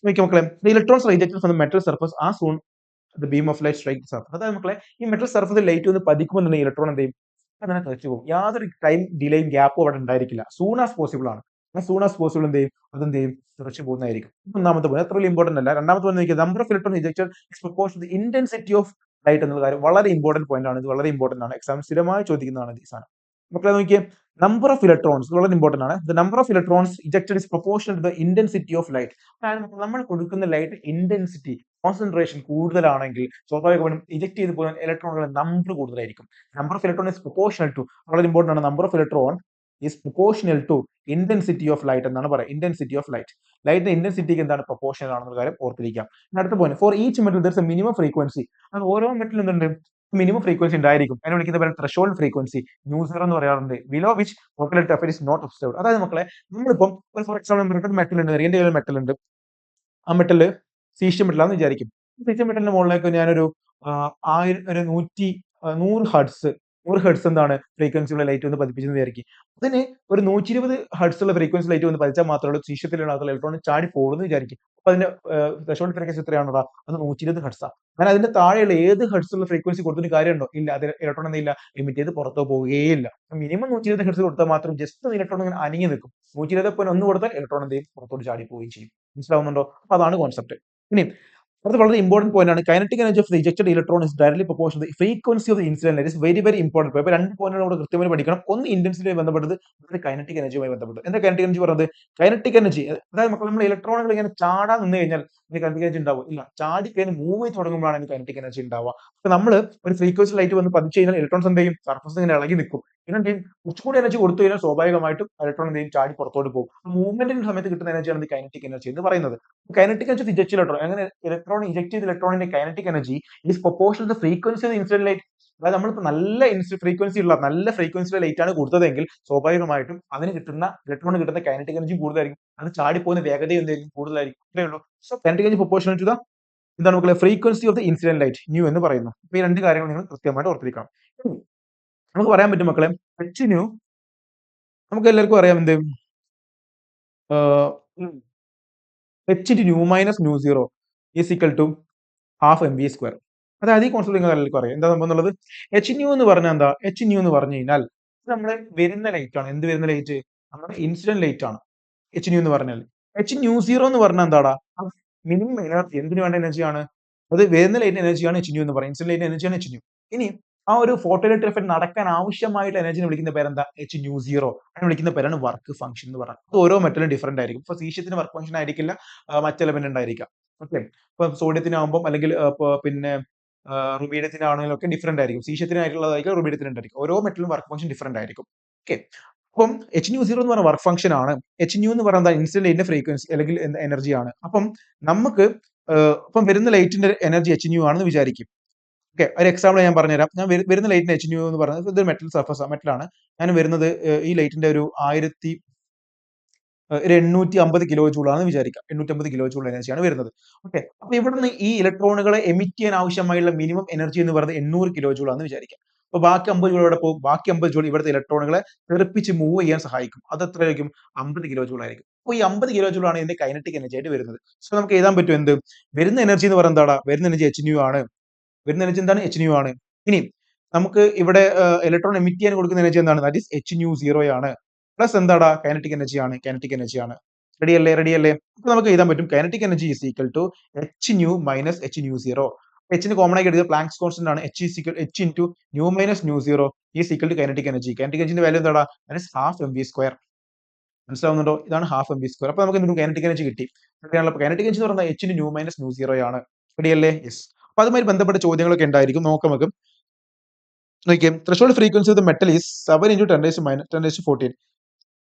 നോക്കിയ മക്കളെ, electrons rejected from the metal surface as soon the beam of light strike surface. അതായത് മക്കളെ, ഈ മെറ്റൽ സർഫസിൽ ലൈറ്റ് ഒന്ന് പതിക്കുമ്പോൾ തന്നെ ഇലക്ട്രോൺ എന്ത് ചെയ്യും? അങ്ങനെ തെറിച്ചു പോകും. യാതൊരു ടൈം ഡിലേയും ഗ്യാപ്പും അവിടെ ഉണ്ടായിരിക്കില്ല. സൂൺ ആസ് പോസിബിൾ ആണ്. സൂൺ ആസ് പോസിബിൾ എന്ത് ചെയ്യും? അതെന്ത് ചെയ്യും? തെറിച്ചു പോകുന്നതായിരിക്കും. ഒന്നാമത്തെ പോയിന്റ് അത്ര വലിയ ഇമ്പോർട്ടന്റ് അല്ല. രണ്ടാമത്തെ പോയിന്റ് നോക്കിയാൽ number of electron ejected is proportional to the intensity of light എന്നുള്ള കാര്യം വളരെ ഇമ്പോർട്ടന്റ് പോയിന്റ് ആണ്. ഇത് വളരെ ഇമ്പോർട്ടന്റ് ആണ്. എക്സാം സ്ഥിരമായി ചോദിക്കുന്നതാണ് ഈ സാധനം. മക്കളെ നോക്കിയേ, നമ്പർ ഓഫ് ഇലക്ട്രോൺസ് വളരെ ഇമ്പോർട്ടന്റ് ആണ്. The number of electrons ejected is proportional to the intensity of light. അതായത് നമ്മൾ കൊടുക്കുന്ന ലൈറ്റ് ഇന്റൻസിറ്റി, കോൺസെൻട്രേഷൻ കൂടുതലാണെങ്കിൽ സ്വാഭാവികമായും ഇജക്ട് ചെയ്ത് പോകുന്ന ഇലക്ട്രോണുകളുടെ നമ്പർ കൂടുതലായിരിക്കും. Number of electron is proportional to, വളരെ ഇമ്പോർട്ടന്റ് ആണ്, number of electron is proportional to intensity of light എന്നാണ് പറയുക. ഇന്റൻസിറ്റി ഓഫ് ലൈറ്റ്, ലൈറ്റിന്റെ ഇന്റൻസിറ്റിക്ക് എന്താണ്? പ്രൊപ്പോർഷണൽ ആണെന്ന കാര്യം ഓർത്തിരിക്കാം. അടുത്ത point, for each metal there is A minimum frequency. അത് ഓരോ മെറ്റലും എന്തുണ്ട്? മിനിമം ഫ്രീക്വൻസി ഉണ്ടായിരിക്കും. അതിനെ വിളിക്കുന്ന പേര് ത്രെഷോൾഡ് ഫ്രീക്വൻസി, ന്യൂസർ എന്ന് പറയാറുണ്ട്. Below which photo electric effect is not observed. അതായത് മക്കളെ, നമ്മളിപ്പം ഫോർ എക്സാമ്പിൾ ഒരു മെറ്റൽ ഉണ്ട്, എന്റെ കയ്യിൽ മെറ്റൽ ഉണ്ട്. ആ മെറ്റല് സീഷ്യം മെറ്റലാന്ന് വിചാരിക്കും. സീഷ്യം മെറ്റലിന്റെ മുകളിലേക്ക് ഞാനൊരു 100 ഹെർട്സ് എന്താണ് ഫ്രീക്വൻസിയുള്ള ലൈറ്റ് ഒന്ന് പതിപ്പിച്ചെന്ന് വിചാരിക്കും. അതിന് ഒരു 120 ഹെർട്സ് ഉള്ള ഫ്രീക്വൻസി ലൈറ്റ് ഒന്ന് പതിച്ചാൽ മാത്രമേ സീഷ്യത്തിലുള്ള ആൾക്കുള്ള ഇലക്ട്രോൺ ചാടി പോകുന്നു വിചാരിക്കും. അപ്പൊ അതിന്റെ ത്രെഷോൾഡ് ഫ്രീക്വൻസി എത്രയാണോ? അത് 120 ഹെർട്സാ. അങ്ങനെ അതിന്റെ താഴെയുള്ള ഏത് ഹെർട്സ് ഉള്ള ഫ്രീക്വൻസി കൊടുത്തിട്ട് കാര്യമുണ്ടോ? ഇല്ല. അത് ഇലക്ട്രോൺ എന്തില്ല? എമിറ്റ് ചെയ്ത് പുറത്തോ പോവുകയില്ല. മിനിമം 120 ഹെർട്സ് കൊടുത്താൽ മാത്രം ജസ്റ്റ് ഇലക്ട്രോൺ ഇങ്ങനെ അനങ്ങി നിൽക്കും. 120.1 കൊടുത്താൽ ഇലക്ട്രോൺ എന്ത് ചെയ്യും? പുറത്തോട്ട് ചാടി പോവുകയും ചെയ്യും. മനസ്സിലാവുന്നുണ്ടോ? അപ്പൊ അതാണ് കോൺസെപ്റ്റ്. ഇനി അത് വളരെ ഇമ്പോർട്ടന്റ് പോയിന്റ് ആണ്. Kinetic energy of rejected electron is directly proportional to the frequency of the incident light. Is very very important. ഇപ്പൊ രണ്ട് പോയിന്റുകൾ നമ്മൾ കൃത്യമായി പഠിക്കണം. ഒന്ന് ഇന്റൻസിറ്റിയുമായി ബന്ധപ്പെട്ടത്, മറ്റൊരു കൈനറ്റിക് എനർജിയുമായി ബന്ധപ്പെട്ടത്. എന്താ കൈനറ്റിക് എനർജി പറയുന്നത്? കൈനറ്റിക് എനർജി അതായത് നമ്മൾ ഇലക്ട്രോണുകൾ ഇങ്ങനെ ചാടാൻ നിന്ന് കഴിഞ്ഞാൽ കൈനറ്റിക് എനർജി ഉണ്ടാവും? ഇല്ല. ചാടി കഴിഞ്ഞ് മൂവ് ചെയ്ത് തുടങ്ങുമ്പോഴാണ് കൈനറ്റിക് എനർജി ഉണ്ടാവുക. അപ്പൊ നമ്മൾ ഒരു ഫ്രീക്വൻസി ലൈറ്റ് വന്ന് പതിച്ചു കഴിഞ്ഞാൽ ഇലക്ട്രോൺസ് എന്ത് ചെയ്യും? സർഫസ് ഇങ്ങനെ ഇളകി നിൽക്കും. പിന്നെ എന്ത് ചെയ്യും? കുറച്ചുകൂടി എനർജി കൊടുത്തു കഴിഞ്ഞാൽ സ്വാഭാവികമായിട്ടും ഇലക്ട്രോൺ എന്ത് ചെയ്യും? ചാടി പുറത്തോട്ട് പോകും. മൂവ്മെന്റിന്റെ സമയത്ത് കിട്ടുന്ന എനർജിയാണ് കൈനറ്റിക് എനർജി എന്ന് പറയുന്നത്. കൈനറ്റിക് എനർജി ഇജക്റ്റ് ഇലക്ട്രോൺ, അങ്ങനെ ഇലക്ട്രോൺ ഇജക്ട് ചെയ്ത ഇലക്ട്രോണിന്റെ kinetic energy is proportional to frequency of incident light. അതായത് നമ്മളിപ്പോ നല്ല ഫ്രീക്വൻസി ഉള്ള നല്ല ഫ്രീക്വൻസിയുടെ ലൈറ്റ് ആണ് കൊടുത്തതെങ്കിൽ സ്വാഭാവികമായിട്ടും അതിന് കിട്ടുന്ന ഇലക്ട്രോണിന് കിട്ടുന്ന കൈനറ്റിക് എനർജി കൂടുതലായിരിക്കും. അത് ചാടിപ്പോകുന്ന വേഗത എന്തായിരിക്കും? കൂടുതലായിരിക്കും. ഇത്രയേ ഉള്ളൂ. So kinetic energy proportional to the എന്താണ് മക്കളെ? Frequency of the incident light nu എന്ന് പറയുന്നു. അപ്പൊ ഈ രണ്ട് കാര്യങ്ങൾ നിങ്ങൾ കൃത്യമായിട്ട് ഓർത്തിരിക്കണം. നമുക്ക് പറയാൻ പറ്റും മക്കളെ, എച്ച് ന്യൂ നമുക്ക് എല്ലാവർക്കും അറിയാം എന്ത്? H into nu minus nu zero is equal to half M V square. അതായത് ഈ കോൺസെപ്റ്റ് നിങ്ങൾ എല്ലാവർക്കും അറിയാം. എന്താ സംഭവം എന്നുള്ളത്? എച്ച് ന്യൂ എന്ന് പറഞ്ഞാൽ എന്താ? എച്ച് ന്യൂ എന്ന് പറഞ്ഞു കഴിഞ്ഞാൽ നമ്മളെ വരുന്ന ലൈറ്റ് ആണ്. എന്ത് വരുന്ന ലൈറ്റ്? നമ്മുടെ ഇൻസിഡന്റ് ലൈറ്റ് ആണ്. എച്ച് ന്യൂ എന്ന് പറഞ്ഞാൽ. എച്ച് ന്യൂ സീറോ എന്ന് പറഞ്ഞാൽ എന്താടാ? മിനിമം എനർജി എന്തിനു വേണ്ട എനർജിയാണ്? അത് വരുന്ന ലൈറ്റിന്റെ എനർജിയാണ് എച്ച് ന്യൂ എന്ന് പറയുന്നത്. ഇൻസിഡന്റ് ലൈറ്റിന്റെ എനർജിയാണ് എച്ച് ന്യൂ. ഇനി ആ ഒരു ഫോട്ടോ ഇലക്ട്രിക് എഫക്ട് നടക്കാൻ ആവശ്യമായിട്ടുള്ള എനർജിനെ വിളിക്കുന്ന പേരെന്താ? H nu zero. അതിനെ വിളിക്കുന്ന പേരാണ് വർക്ക് ഫംഗ്ഷൻ എന്ന് പറയുന്നത്. അത് ഓരോ മെറ്റലും ഡിഫറന്റ് ആയിരിക്കും. ഇപ്പൊ സീഷ്യത്തിന് വർക്ക് ഫംഗ്ഷൻ ആയിരിക്കില്ല, മറ്റ് എലമെന്റ് ഉണ്ടായിരിക്കാം. ഓക്കെ. ഇപ്പൊ സോഡിയത്തിനാകുമ്പോൾ അല്ലെങ്കിൽ പിന്നെ റുബീഡിയത്തിനാണെങ്കിലും ഒക്കെ ഡിഫറന്റ് ആയിരിക്കും. സീഷ്യത്തിനായിട്ടുള്ളതായിരിക്കും, റുബീഡിയത്തിന് ഉണ്ടായിരിക്കും. ഓരോ മെറ്റലും വർക്ക് ഫംഗ്ഷൻ ഡിഫറന്റ് ആയിരിക്കും. ഓക്കെ. അപ്പം എച്ച് ന്യൂ സീറോ എന്ന് പറഞ്ഞ വർക്ക് ഫംഗ്ഷൻ ആണ്. എച്ച് ന്യൂ എന്ന് പറയുന്നത് ഇൻസിഡന്റ് ലൈറ്റിന്റെ ഫ്രീക്വൻസി അല്ലെങ്കിൽ എനർജിയാണ്. അപ്പം നമുക്ക് ഇപ്പം വരുന്ന ലൈറ്റിന്റെ എനർജി എച്ച് ന്യൂ ആണെന്ന് വിചാരിക്കും. ഓക്കെ. ഒരു എക്സാമ്പിൾ ഞാൻ പറഞ്ഞുതരാം. ഞാൻ വരുന്ന ലൈറ്റിന്റെ എച്ച് ന്യൂ എന്ന് പറയുന്നത് ഇത് മെറ്റൽ സർഫസ് മെറ്റലാണ്. ഞാൻ വരുന്നത് ഈ ലൈറ്റിന്റെ ഒരു 850 കിലോ ജൂൾ ആണെന്ന് വിചാരിക്കാം. 850 കിലോ ജൂൾ എനർജിയാണ് വരുന്നത്. ഓക്കെ. അപ്പൊ ഇവിടുന്ന് ഈ ഇലക്ട്രോണുകളെ എമിറ്റ് ചെയ്യാൻ ആവശ്യമായുള്ള മിനിമം എനർജി എന്ന് പറയുന്നത് 800 കിലോ ജൂൾ ആണെന്ന് വിചാരിക്കാം. അപ്പൊ ബാക്കി 50 ജൂൾ എവിടെ പോകും? ബാക്കി 50 ജൂൾ ഇവിടുത്തെ ഇലക്ട്രോണുകളെ തെറിപ്പിച്ച് മൂവ് ചെയ്യാൻ സഹായിക്കും. അത് എത്രയായിരിക്കും? 50 കിലോ ജൂൾ ആയിരിക്കും. അപ്പൊ ഈ 50 കിലോ ജൂൾ ആണ് ഇതിന്റെ കൈനറ്റിക് എനർജി ആയിട്ട് വരുന്നത്. സോ നമുക്ക് എഴുതാൻ പറ്റും എന്ത്? വരുന്ന എനർജി എന്ന് പറയുന്നത് എന്താടാ? വരുന്ന എനർജി എച്ച് ന്യൂ ആണ്. വരുന്ന എനർജി എന്താണ്? എച്ച് ന്യൂ ആണ്. ഇനി നമുക്ക് ഇവിടെ ഇലക്ട്രോൺ എമിറ്റ് ചെയ്യാൻ കൊടുക്കുന്ന എനർജി എന്താണ്? That is H nu zero ആണ്. പ്ലസ് എന്താടാ? കൈനറ്റിക് എനർജി ആണ്. കൈനറ്റിക് എനർജി ആണ്. റെഡി അല്ലേ? റെഡി അല്ലേ? അപ്പൊ നമുക്ക് എഴുതാൻ പറ്റും kinetic energy is equal to H nu minus H nu zero. എച്ചിന് കോമൺ ആയി എഴുതിയത് പ്ലാങ്ക്സ് കോൺസ്റ്റന്റ് ആണ്. H into nu minus nu zero is equal to kinetic energy. Kinetic എനർജിന്റെ വാല്യൂ എന്താടാ? That is half M V square. മനസ്സിലാവുന്നുണ്ടോ? ഇതാണ് half M V square. അപ്പൊ നമുക്ക് എന്തൊരു കൈനറ്റിക് എനർജി കിട്ടി. കൈനറ്റിക് എനർജി എന്ന് പറഞ്ഞാൽ എച്ചിന് ന്യൂ മൈനസ് ന്യൂ സീറോ ആണ്. റെഡി അല്ലേ? യെസ്. അപ്പൊ അതുമായി ബന്ധപ്പെട്ട ചോദ്യങ്ങളൊക്കെ ഉണ്ടായിരിക്കും. നോക്കാം നമുക്ക്. നോക്കിയേ. Threshold frequency of the metal is 7 into 10⁻14.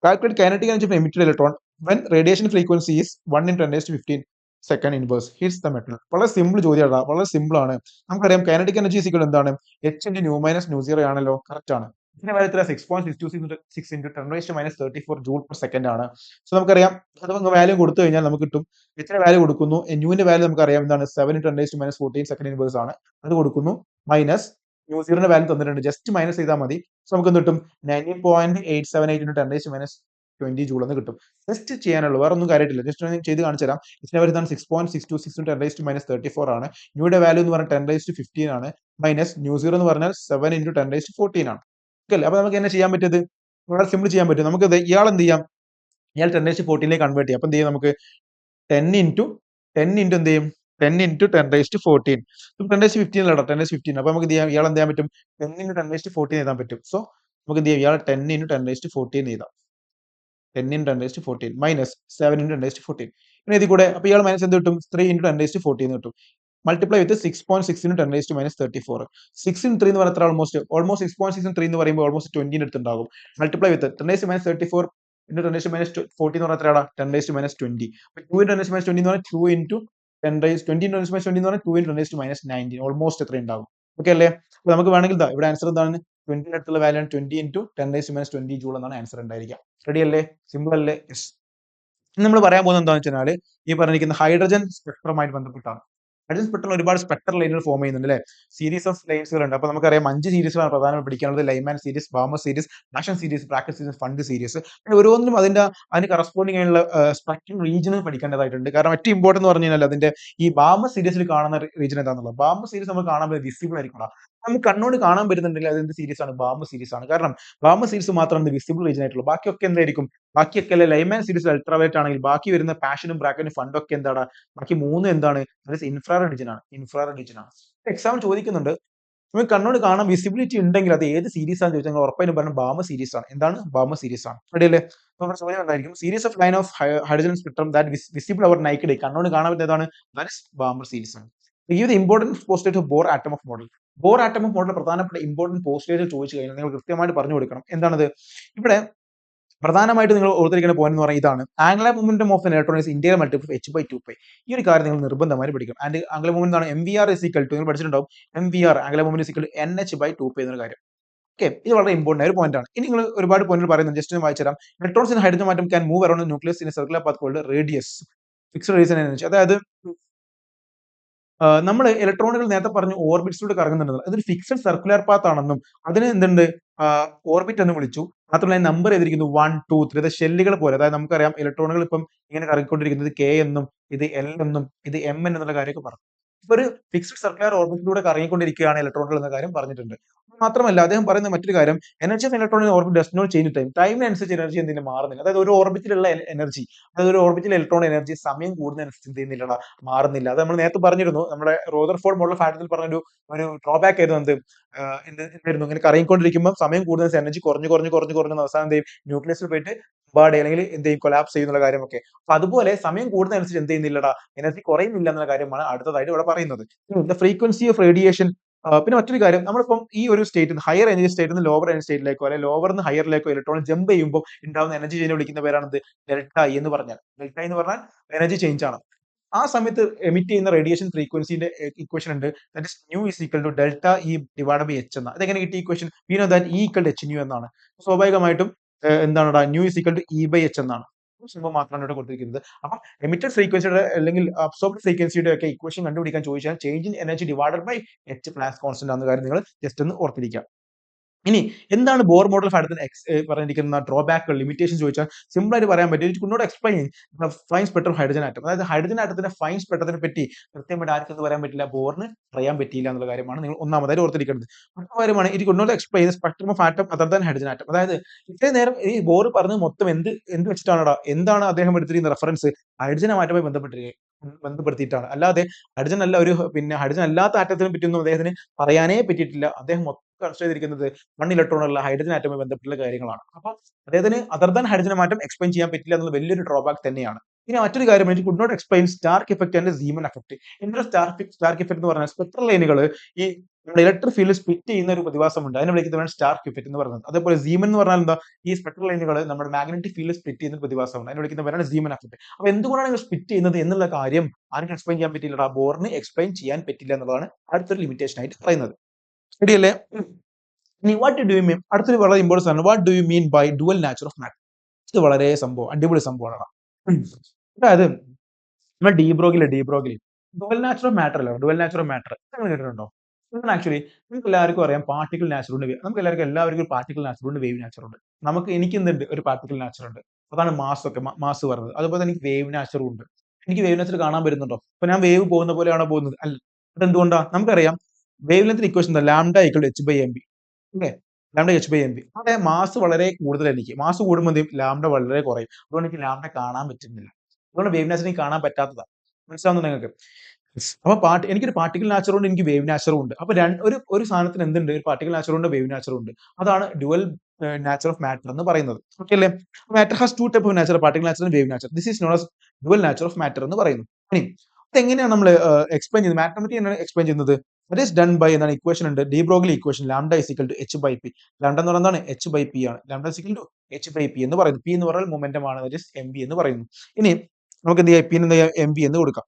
Calculate kinetic energy of emitted electron when radiation frequency is 1 into 10⁻15 second inverse hits the metal. വളരെ സിമ്പിൾ ചോദ്യമാണ്. വളരെ സിമ്പിൾ ആണ്. നമുക്കറിയാം കൈനറ്റിക് എനർജി ഈക്വൽ എന്താണ്? H into nu minus nu zero ആണല്ലോ. Correct ആണ്. ഇതിന്റെ value എത്ര? 6.626 into 10⁻34 ജൂൾ പെർ സെക്കൻഡ് ആണ്. സോ നമുക്കറിയാം അത് വാല്യൂ കൊടുത്തു കഴിഞ്ഞാൽ നമുക്ക് കിട്ടും. എത്ര വാല്യൂ കൊടുക്കുന്നു? ന്യൂവിന്റെ വാല്യൂ നമുക്കറിയാം എന്താണ്? 7 into 10⁻14 സെക്കൻഡ് ഇൻവേഴ്സ് ആണ്. അത് കൊടുക്കുന്നു. മൈനസ് ന്യൂ സീറോന്റെ വാല്യൂ തന്നിട്ടുണ്ട്. ജസ്റ്റ് മൈനസ് ചെയ്താൽ മതി. സോ നമുക്ക് എന്ത് കിട്ടും? 19.878 into 10⁻20 ജൂൾ എന്ന് കിട്ടും. ജസ്റ്റ് ചെയ്യാനുള്ളൂ. വേറെ ഒന്നും കാര്യമായിട്ടില്ല. ജസ്റ്റ് ഒന്ന് ചെയ്ത് കാണിച്ചു തരാം. ഇതിന്റെ വാല്യൂ 6.626 into 10⁻34 ആണ്. ന്യൂയുടെ വാല്യൂ എന്ന് പറഞ്ഞാൽ 10⁻15 ആണ്. മൈനസ് ന്യൂ സീറോ എന്ന് പറഞ്ഞാൽ 7 into 10⁻14 ആണ്. ഓക്കെ അല്ലേ? അപ്പൊ നമുക്ക് എന്നെ ചെയ്യാൻ പറ്റിയത്? വളരെ സിമ്പിൾ ചെയ്യാൻ പറ്റും. നമുക്ക് ഇയാൾ എന്ത് ചെയ്യാം? ഇയാൾ 10⁻14 കൺവേർട്ട് ചെയ്യാം. അപ്പൊ എന്ത് ചെയ്യാം? നമുക്ക് 10 into എന്ത് ചെയ്യും? 10 into 10⁻14. 10⁻15 അല്ലടാ, 10⁻15. അപ്പൊ നമുക്ക് ഇയാൾ എന്ത് ചെയ്യാൻ പറ്റും? 10 into 10⁻14 എഴുതാൻ പറ്റും. സോ നമുക്ക് എന്ത് ചെയ്യാം? ഇയാൾ 10 into 10⁻14 എഴുതാം. 10 into 10⁻14 മൈനസ് 7 into 10⁻14. പിന്നെ ഇതിൽ കൂടെ അപ്പൊ ഇയാൾ മൈനസ് എന്ത് കിട്ടും? 3 into 10⁻14 കിട്ടും. Multiply with 6.6 into 10⁻34. 6 into 3 എന്ന് പറഞ്ഞാൽ ഓൾമോസ്റ്റ് 6.6 into 3 എന്ന് പറയുമ്പോൾ ഓൾമോസ്റ്റ് 20 അടുത്തുണ്ടാകും. മൾട്ടിപ്ലൈ വിത്ത് 10⁻34 into 10⁻14 എന്ന് പറഞ്ഞാൽ എത്രയാടാ? 10⁻20. 2 into 10⁻20 എന്ന് പറഞ്ഞാൽ 2 into 20 into 10⁻20 എന്ന് പറഞ്ഞാൽ 2 into 10⁻19. ഓൾമോസ്റ്റ് എത്ര ഉണ്ടാകും? ഓക്കെ അല്ലേ? അപ്പൊ നമുക്ക് വേണമെങ്കിൽ ഇവിടെ ആൻസർ എന്താണ്? 20 അടുത്തുള്ള വാല്യൂ ആണ് 20 into 10⁻20 ജൂൾ എന്നാണ് ആൻസർ ഉണ്ടായിരിക്കുക. റെഡി അല്ലേ? സിമ്പിൾ അല്ലേ? യെസ്. നമ്മൾ പറയാൻ പോകുന്നത് എന്താണെന്ന് വെച്ചാൽ ഈ പറഞ്ഞിരിക്കുന്ന ഹൈഡ്രജൻ സ്പെക്ട്രവുമായിട്ട് ബന്ധപ്പെട്ടാണ്. ഹൈഡ്രജൻ സ്പെക്ട്രം ഒരുപാട് സ്പെക്ട്രൽ ലൈനുകൾ ഫോം ചെയ്യുന്നുണ്ട് അല്ലേ? സീരീസ് ഓഫ് ലൈൻസുകൾ ഉണ്ട്. അപ്പൊ നമുക്കറിയാം 5 സീരീസുകളാണ് പ്രധാനമായി പഠിക്കാനുള്ളത്. Lyman series, Balmer series, nation series, bracket series, fund series. ഓരോന്നിനും അതിന് കറസ്പോണ്ടിങ് ആയിട്ടുള്ള സ്പെക്ട്രൽ റീജിയൻ പഠിക്കേണ്ടതായിട്ടുണ്ട്. കാരണം ഏറ്റവും ഇമ്പോർട്ടന്റ് എന്ന് പറഞ്ഞു കഴിഞ്ഞാൽ അതിന്റെ ഈ ബാമർ സീരീസിൽ കാണുന്ന റീജിയൻ എന്താണെന്നുള്ളത്. ബാമർ സീരീസ് നമുക്ക് കാണാൻ വിസിബിൾ ആയിരിക്കും. നമുക്ക് കണ്ണോട് കാണാൻ പറ്റുന്നുണ്ടെങ്കിൽ അത് എന്ത് സീരീസ് ആണ്? ബാമർ സീരീസ് ആണ്. കാരണം ബാമർ സീരീസ് മാത്രമാണ് വിസിബിൾ റീജിയൻ ആയിട്ടുള്ളൂ. ബാക്കിയൊക്കെ എന്തായിരിക്കും? ബാക്കിയൊക്കെ അല്ലെ ലൈമാൻ സീരീസ് അൾട്രാവയലറ്റ് ആണെങ്കിൽ ബാക്കി വരുന്ന പാഷനും ബ്രാക്കറ്റും ഫണ്ടും ഒക്കെ എന്താണ്? ബാക്കി 3 എന്താണ്? ഇൻഫ്രാറെഡ് റീജിയൻ ആണ്. ഇൻഫ്രാറെഡ് റീജിയൻ ആണ്. എക്സാം ചോദിക്കുന്നുണ്ട്. നമുക്ക് കണ്ണോട് കാണാൻ വിസിബിലിറ്റി ഉണ്ടെങ്കിൽ അത് ഏത് സീരീസ് ആണെന്ന് ചോദിച്ചാൽ ഉറപ്പായിട്ടും പറഞ്ഞ ബാമർ സീരീസ് ആണ്. എന്താണ്? ബാമർ സീരീസ് ആണ്. റെഡി അല്ലേ? അപ്പോൾ ചോദ്യം ഉണ്ടായിരിക്കും series of line of hydrogen spectrum that visible അവർ നൈക്കഡ് കണ്ണോട് കാണാൻ പറ്റുന്നതാണ്. ദാറ്റ് ഇസ് ബാമർ സീരീസ് ആണ്. Give the important postulate of Bohr atom of model. Bohr atom of model പ്രധാനപ്പെട്ട ഇമ്പോർട്ടന്റ് പോസ്റ്റേറ്റ് ചോദിച്ചു കഴിഞ്ഞാൽ നിങ്ങൾ കൃത്യമായിട്ട് പറഞ്ഞു കൊടുക്കണം. എന്താണത്? ഇവിടെ പ്രധാനമായിട്ട് നിങ്ങൾ ഓർത്തിരിക്കുന്ന പോയിന്റ് എന്ന് പറയുന്നത് ഇതാണ്. Angular momentum of electron is integral multiple of h/2π. ഈ ഒരു കാര്യം നിങ്ങൾ നിർബന്ധമായി പഠിക്കണം. ആൻഡ് ആംഗുലർ മൊമെന്റ് ആണ് MVR is equal to നിങ്ങൾ പഠിച്ചിട്ടുണ്ടാവും. MVR angular moment is equal to NH/2π എന്നൊരു കാര്യം. ഓക്കെ, ഇത് വളരെ ഇമ്പോർട്ടന്റ് ആയ ഒരു പോയിന്റ് ആണ്. ഇനി നിങ്ങൾ ഒരുപാട് പോയിന്റുകൾ പറയുന്നത് ജസ്റ്റ് ഒന്ന് വായിച്ചു തരാം. Electrons in hydrogen atom can move around nucleus in a circular path called radius. Fixed radius energy. അതായത് നമ്മൾ ഇലക്ട്രോണുകൾ നേരത്തെ പറഞ്ഞു ഓർബിറ്റ്സിലൂടെ കറങ്ങുന്നുണ്ടെന്ന്. അതൊരു ഫിക്സഡ് സർക്കുലർ പാത്ത് ആണെന്നും അതിന് എന്തുണ്ട് ഓർബിറ്റ് എന്ന് വിളിച്ചു. മാത്രമല്ല നമ്പർ ചെയ്തിരിക്കുന്നു 1, 2, 3. ഇത് ഷെല്ലുകൾ പോലെ. അതായത് നമുക്കറിയാം ഇലക്ട്രോണുകൾ ഇപ്പം ഇങ്ങനെ കറങ്ങിക്കൊണ്ടിരിക്കുന്നത് K എന്നും ഇത് L എന്നും ഇത് M എന്നുള്ള കാര്യമൊക്കെ പറഞ്ഞു. ഇപ്പൊ ഒരു ഫിക്സ്ഡ് സർക്കുലർ ഓർബിറ്റിലൂടെ കറങ്ങിക്കൊണ്ടിരിക്കുകയാണ് ഇലക്ട്രോണുകൾ എന്ന കാര്യം പറഞ്ഞിട്ടുണ്ട്. മാത്രമല്ല അദ്ദേഹം പറയുന്ന മറ്റൊരു കാര്യം energy of electron in orbit does not change time. ടൈമിനനുസരിച്ച് എനർജി എന്തിനും മാറുന്നില്ല. അതായത് ഒരു ഓർബിറ്റിലുള്ള എനർജി, അതായത് ഒരു ഓർബിറ്റിലെ ഇലക്ട്രോൺ എനർജി സമയം കൂടുന്നതനുസരിച്ച് എന്ത് ചെയ്യുന്നില്ല, മാറുന്നില്ല. അത് നമ്മൾ നേരത്തെ പറഞ്ഞിരുന്നു. നമ്മുടെ റോദർഫോർഡ് മോഡൽ ഫാക്ടറിൽ പറഞ്ഞ ഒരു ഡ്രോബാക്ക് ആയിരുന്നു എന്ത്, എന്തായിരുന്നു, ഇങ്ങനെ കറങ്ങിക്കൊണ്ടിരിക്കുമ്പോൾ സമയം കൂടുന്ന എനർജി കുറഞ്ഞ് അവസാനം എന്ത് ചെയ്യും, ന്യൂക്ലിയസിൽ പോയിട്ട് ബാഡ് അല്ലെങ്കിൽ എന്ത് ചെയ്യും, കൊലാപ്സ് ചെയ്യുന്നുള്ള കാര്യമൊക്കെ. അപ്പൊ അതുപോലെ സമയം കൂടുന്നതനുസരിച്ച് എന്ത് ചെയ്യുന്നില്ലടാ, എനർജി കുറയുന്നില്ല എന്നുള്ള കാര്യമാണ് അടുത്തതായിട്ട് ഇവിടെ പറയുന്നത്. The frequency of radiation. പിന്നെ മറ്റൊരു കാര്യം, നമ്മളിപ്പം ഈ ഒരു സ്റ്റേറ്റ് ഹയർ എനർജി സ്റ്റേറ്റിൽ നിന്ന് ലോവർ എനർജി സ്റ്റേറ്റിലേക്കോ അല്ലെങ്കിൽ ലോവർ നിന്ന് ഹയറിലേക്കോ ഇലക്ട്രോൺ ജമ്പ് ചെയ്യുമ്പോൾ ഉണ്ടാവുന്ന എനർജി ചേഞ്ച് വിളിക്കുന്ന പേരാണ് ഡെൽറ്റ ഇ എന്ന് പറഞ്ഞാൽ. ഡെൽറ്റ എന്ന് പറഞ്ഞാൽ എനർജി ചേഞ്ച് ആണ്. ആ സമയത്ത് എമിറ്റ് ചെയ്യുന്ന റേഡിയേഷൻ ഫ്രീക്വൻസിന്റെ ഇക്വേഷൻ ഉണ്ട്. That is nu is equal to delta E divide by h എന്ന. അതെങ്ങനെ കിട്ടിയ equation? We know that E equal to H nu എന്നാണ്. സ്വാഭാവികമായിട്ടും എന്താണ് nu is equal to E by h എന്നാണ്. സംഭവം മാത്രമാണ് ഇവിടെ കൊടുത്തിരിക്കുന്നത്. അപ്പം എമിറ്റഡ് ഫ്രീക്വൻസിയുടെ അല്ലെങ്കിൽ അബ്സോർബ്ഡ് ഫ്രീക്വൻസിയുടെ ഒക്കെ ഇക്വേഷൻ കണ്ടുപിടിക്കാൻ ചോദിച്ചാൽ change in energy divided by h Planck constant ആണെന്ന കാര്യം നിങ്ങൾ ജസ്റ്റ് ഒന്ന് ഓർത്തിരിക്കുക. ഇനി എന്താണ് ബോർ മോഡൽ ഫാറ്റത്തിന് പറഞ്ഞിരിക്കുന്ന ഡ്രോബാക്കുകൾ, ലിമിറ്റേഷൻ ചോദിച്ചാൽ സിമ്പിൾ ആയിട്ട് പറയാൻ പറ്റും. It could not explain the fine spectrum of hydrogen atom. അതായത് ഹൈഡ്രജൻ ആറ്റത്തിന്റെ ഫൈൻ സ്പെക്ട്രത്തിനെ പറ്റി കൃത്യമായിട്ട് ആർക്കും എന്ത് പറയാൻ പറ്റില്ല, ബോറിന് പറയാൻ പറ്റിയില്ല എന്നുള്ള കാര്യമാണ് നിങ്ങൾ ഒന്നാമതായിട്ട് ഓർത്തിരിക്കേണ്ടത്. മറ്റൊരു കാര്യമാണ് it could not explain the spectrum of atom other than hydrogen atom. അതായത് ഇത്രയും നേരം ഈ ബോർ പറഞ്ഞത് മൊത്തം എന്ത് വെച്ചിട്ടാണ്, എന്താണ് അദ്ദേഹം എടുത്തിരിക്കുന്ന റെഫറൻസ്, ഹൈഡ്രജൻ ആറ്റമായി ബന്ധപ്പെടുത്തിയിട്ടാണ്. അല്ലാതെ ഹൈഡ്രജൻ അല്ല ഒരു പിന്നെ ഹൈഡ്രജൻ അല്ലാത്ത ആറ്റത്തിനെ പറ്റിയൊന്നും അദ്ദേഹത്തിന് പറയാനേ പറ്റിയിട്ടില്ല. അദ്ദേഹം കൺസിഡർ ചെയ്തിരിക്കുന്നത് 1 ഇലക്ട്രോൺ ഉള്ള ഹൈഡ്രജൻ ആറ്റവുമായി ബന്ധപ്പെട്ടുള്ള കാര്യങ്ങളാണ്. അപ്പൊ അദ്ദേഹത്തിന് other than hydrogen atom explain ചെയ്യാൻ പറ്റില്ല എന്നുള്ള വലിയൊരു ഡ്രോബാക്ക് തന്നെയാണ്. ഇനി മറ്റൊരു കാര്യം, could not explain Stark effect and Zeeman effect. എന്തൊരു സ്റ്റാർക്ക് ഇഫക്ട് എന്ന് പറഞ്ഞാൽ സ്പെക്ട്രൽ ലൈനുകൾ ഈ നമ്മുടെ ഇലക്ട്രിക് ഫീൽഡ് സ്പ്ലിറ്റ് ചെയ്യുന്ന ഒരു പ്രതിഭാസമുണ്ട്. അതിനെ വിളിക്കുന്നതാണ് സ്റ്റാർക്ക് ഇഫക്ട് എന്ന് പറയുന്നത്. അതേപോലെ സീമൻ എന്ന് പറഞ്ഞാൽ എന്താ, ഈ സ്പെക്ട്രൽ ലൈനുകൾ നമ്മുടെ മാഗ്നറ്റിക് ഫീൽഡ് സ്പ്ലിറ്റ് ചെയ്യുന്ന പ്രതിഭാസമുണ്ട്. അതിനെ വിളിക്കുന്നവരാണ് സീമൻ എഫക്ട്. അപ്പൊ എന്തുകൊണ്ടാണ് ഇവർ സ്പ്ലിറ്റ് ചെയ്യുന്നത് എന്നുള്ള കാര്യം ആർക്കും എക്സ്പ്ലെയിൻ ചെയ്യാൻ പറ്റില്ല, ബോറിന് എക്സ്പ്ലെയിൻ ചെയ്യാൻ പറ്റില്ല എന്നുള്ളതാണ് അടുത്തൊരു ലിമിറ്റേഷൻ ആയിട്ട് പറയുന്നത്. ശരിയല്ലേ? ഇനി വാട്ട് ഡു യു മീൻ, അടുത്തൊരു വളരെ ഇമ്പോർട്ടൻസ് ആണ്. What do you mean by dual nature of matter? ഇത് വളരെ അടിപൊളി സംഭവമാണ്. അതായത് നമ്മുടെ ഡീബ്രോഗിൽ ഡുവൽ നാച്ചർ ഓഫ് മാറ്റർ അല്ല, ഡുവൽ നാച്ചർ ഓഫ് മാറ്റർ നിങ്ങൾ കേട്ടിട്ടുണ്ടോ? ആക്ച്വലി നമുക്ക് എല്ലാവർക്കും അറിയാം പാർട്ടിക്കിൾ നാച്ചർ ഉണ്ട്. നമുക്ക് എല്ലാവർക്കും പാർട്ടിക്കിൾ നാച്ചർ ഉണ്ട്, വേവ് നാച്ചർ ഉണ്ട്. എനിക്ക് എന്തുണ്ട്, ഒരു പാർട്ടിക്കിൾ നാച്ചർ ഉണ്ട്. അതാണ് മാസ് പറയുന്നത്. അതുപോലെ എനിക്ക് വേവ് നാച്ചറും ഉണ്ട്. എനിക്ക് വേവ് നാച്ചർ കാണാൻ പറ്റുന്നുണ്ടോ? അപ്പൊ ഞാൻ വേവ് പോകുന്ന പോലെയാണോ പോകുന്നത്? അല്ല. അതെന്തുകൊണ്ടാ? നമുക്കറിയാം wavelength equation lambda equal H by M B. അല്ലേ? Lambda H by M B. അവിടെ മാസ് വളരെ കൂടുതൽ. എനിക്ക് മാസ് കൂടുമ്പോൾ ലാംഡ വളരെ കുറയും. അതുകൊണ്ട് എനിക്ക് ലാംഡ കാണാൻ പറ്റുന്നില്ല. അതുകൊണ്ട് വേവ് നാച്ചർ എനിക്ക് കാണാൻ പറ്റാത്തതാണ്. മനസ്സിലാവുന്നു നിങ്ങൾക്ക്? അപ്പൊ എനിക്കൊരു പാർട്ടിക്കൽ നാച്ചറും ഉണ്ട്, എനിക്ക് വേവ് നാച്ചറും ഉണ്ട്. അപ്പൊ ഒരു സാധനത്തിന് എന്തുണ്ട്, ഒരു പാർട്ടിക്കൽ നാച്ചറും ഉണ്ട്, വേവ് നാച്ചറും ഉണ്ട്. അതാണ് ഡ്യുവൽ നാച്ചർ ഓഫ് മാറ്റർ എന്ന് പറയുന്നത്. ഓക്കെ അല്ലേ? Matter has 2 type of nature, particle nature and wave nature. This is known as dual nature of matter എന്ന് പറയുന്നു. ഇനി അതെങ്ങനെയാണ് നമ്മൾ എക്സ്പ്ലെയിൻ ചെയ്യുന്നത്, മാത്തമാറ്റിക് എക്സ്പ്ലെയിൻ ചെയ്യുന്നത്? ദാറ്റ് ഈസ് ഡൺ ബൈ എന്താണ് ഇക്വേഷൻ ഉണ്ട്, de Broglie equation. Lambda is equal to H by p. Lambda എന്ന് പറയുന്നത് എച്ച് ബൈ പി ആണ്. Lambda is equal to H by p എന്ന് പറയുന്നത്. പി എന്ന് പറഞ്ഞാൽ മൊമെന്റം ആണ്, ദാറ്റ് ഈസ് എം ബി എന്ന് പറയുന്നു. ഇനി നമുക്ക് എന്ത് ചെയ്യാം, പി എന്ത് ചെയ്യാം, എം ബി എന്ന് കൊടുക്കാം.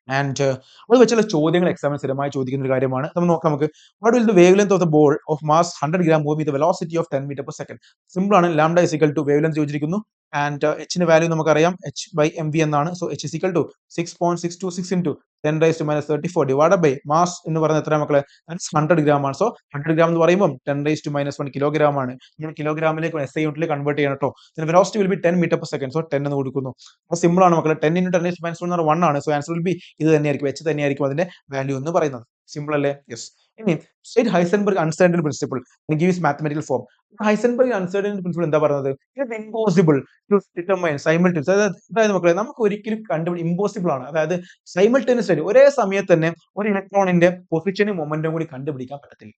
ആൻഡ് അത് വെച്ചുള്ള ചോദ്യങ്ങൾ എക്സാമിന് സ്ഥിരമായി ചോദിക്കുന്ന ഒരു കാര്യമാണ്. നമുക്ക് what will the wavelength of the ball of mass 100 gram move with velocity of 10 meter per second? Simple ആണ്. Lambda is equal to wavelength ചോദിച്ചിരിക്കുന്നു. ആൻഡ് എച്ചിന്റെ വാല്യൂ നമുക്കറിയാം, എച്ച് ബൈ എം വി എന്നാണ്. So H is equal to 6.626 into 10⁻34 divide by mass എന്ന് പറയുന്നത് എത്ര മക്കളെ? 100 gram ആണ്. സോ 100 gram എന്ന് പറയുമ്പോൾ 10⁻1 കിലോഗ്രാം ആണ്. നമ്മൾ കിലോഗ്രാമിലേക്ക് എസ് ഐ യൂണിറ്റിൽ കൺവേർട്ട് ചെയ്യണം കേട്ടോ. Velocity will be 10 meter per second. So 10 എന്ന് കൊടുക്കുന്നു. അപ്പോൾ സിമ്പിൾ ആണ് മക്കളെ. 10 into 10⁻1 1 ആണ്. സോ ആൻസർ വിൽ ബി ഇത് തന്നെയായിരിക്കും, എച്ച് തന്നെയായിരിക്കും അതിന്റെ വാല്യൂ എന്ന് പറയുന്നത്. സിമ്പിൾ അല്ലേ? യെസ്. ഇനി state Heisenberg uncertainty principle gives mathematical form. Heisenberg uncertainty principle എന്താ പറയുന്നത്? It is impossible to determine simultaneous. അതായത് മക്കളെ നമുക്ക് ഒരിക്കലും ഇമ്പോസിബിൾ ആണ്. അതായത് സൈമൾട്ടേനിയസ് ആയിട്ട് ഒരേ സമയത്ത് തന്നെ ഒരു ഇലക്ട്രോണിന്റെ പൊസിഷനും മൊമെന്റും കൂടി കണ്ടുപിടിക്കാൻ പറ്റത്തില്ല.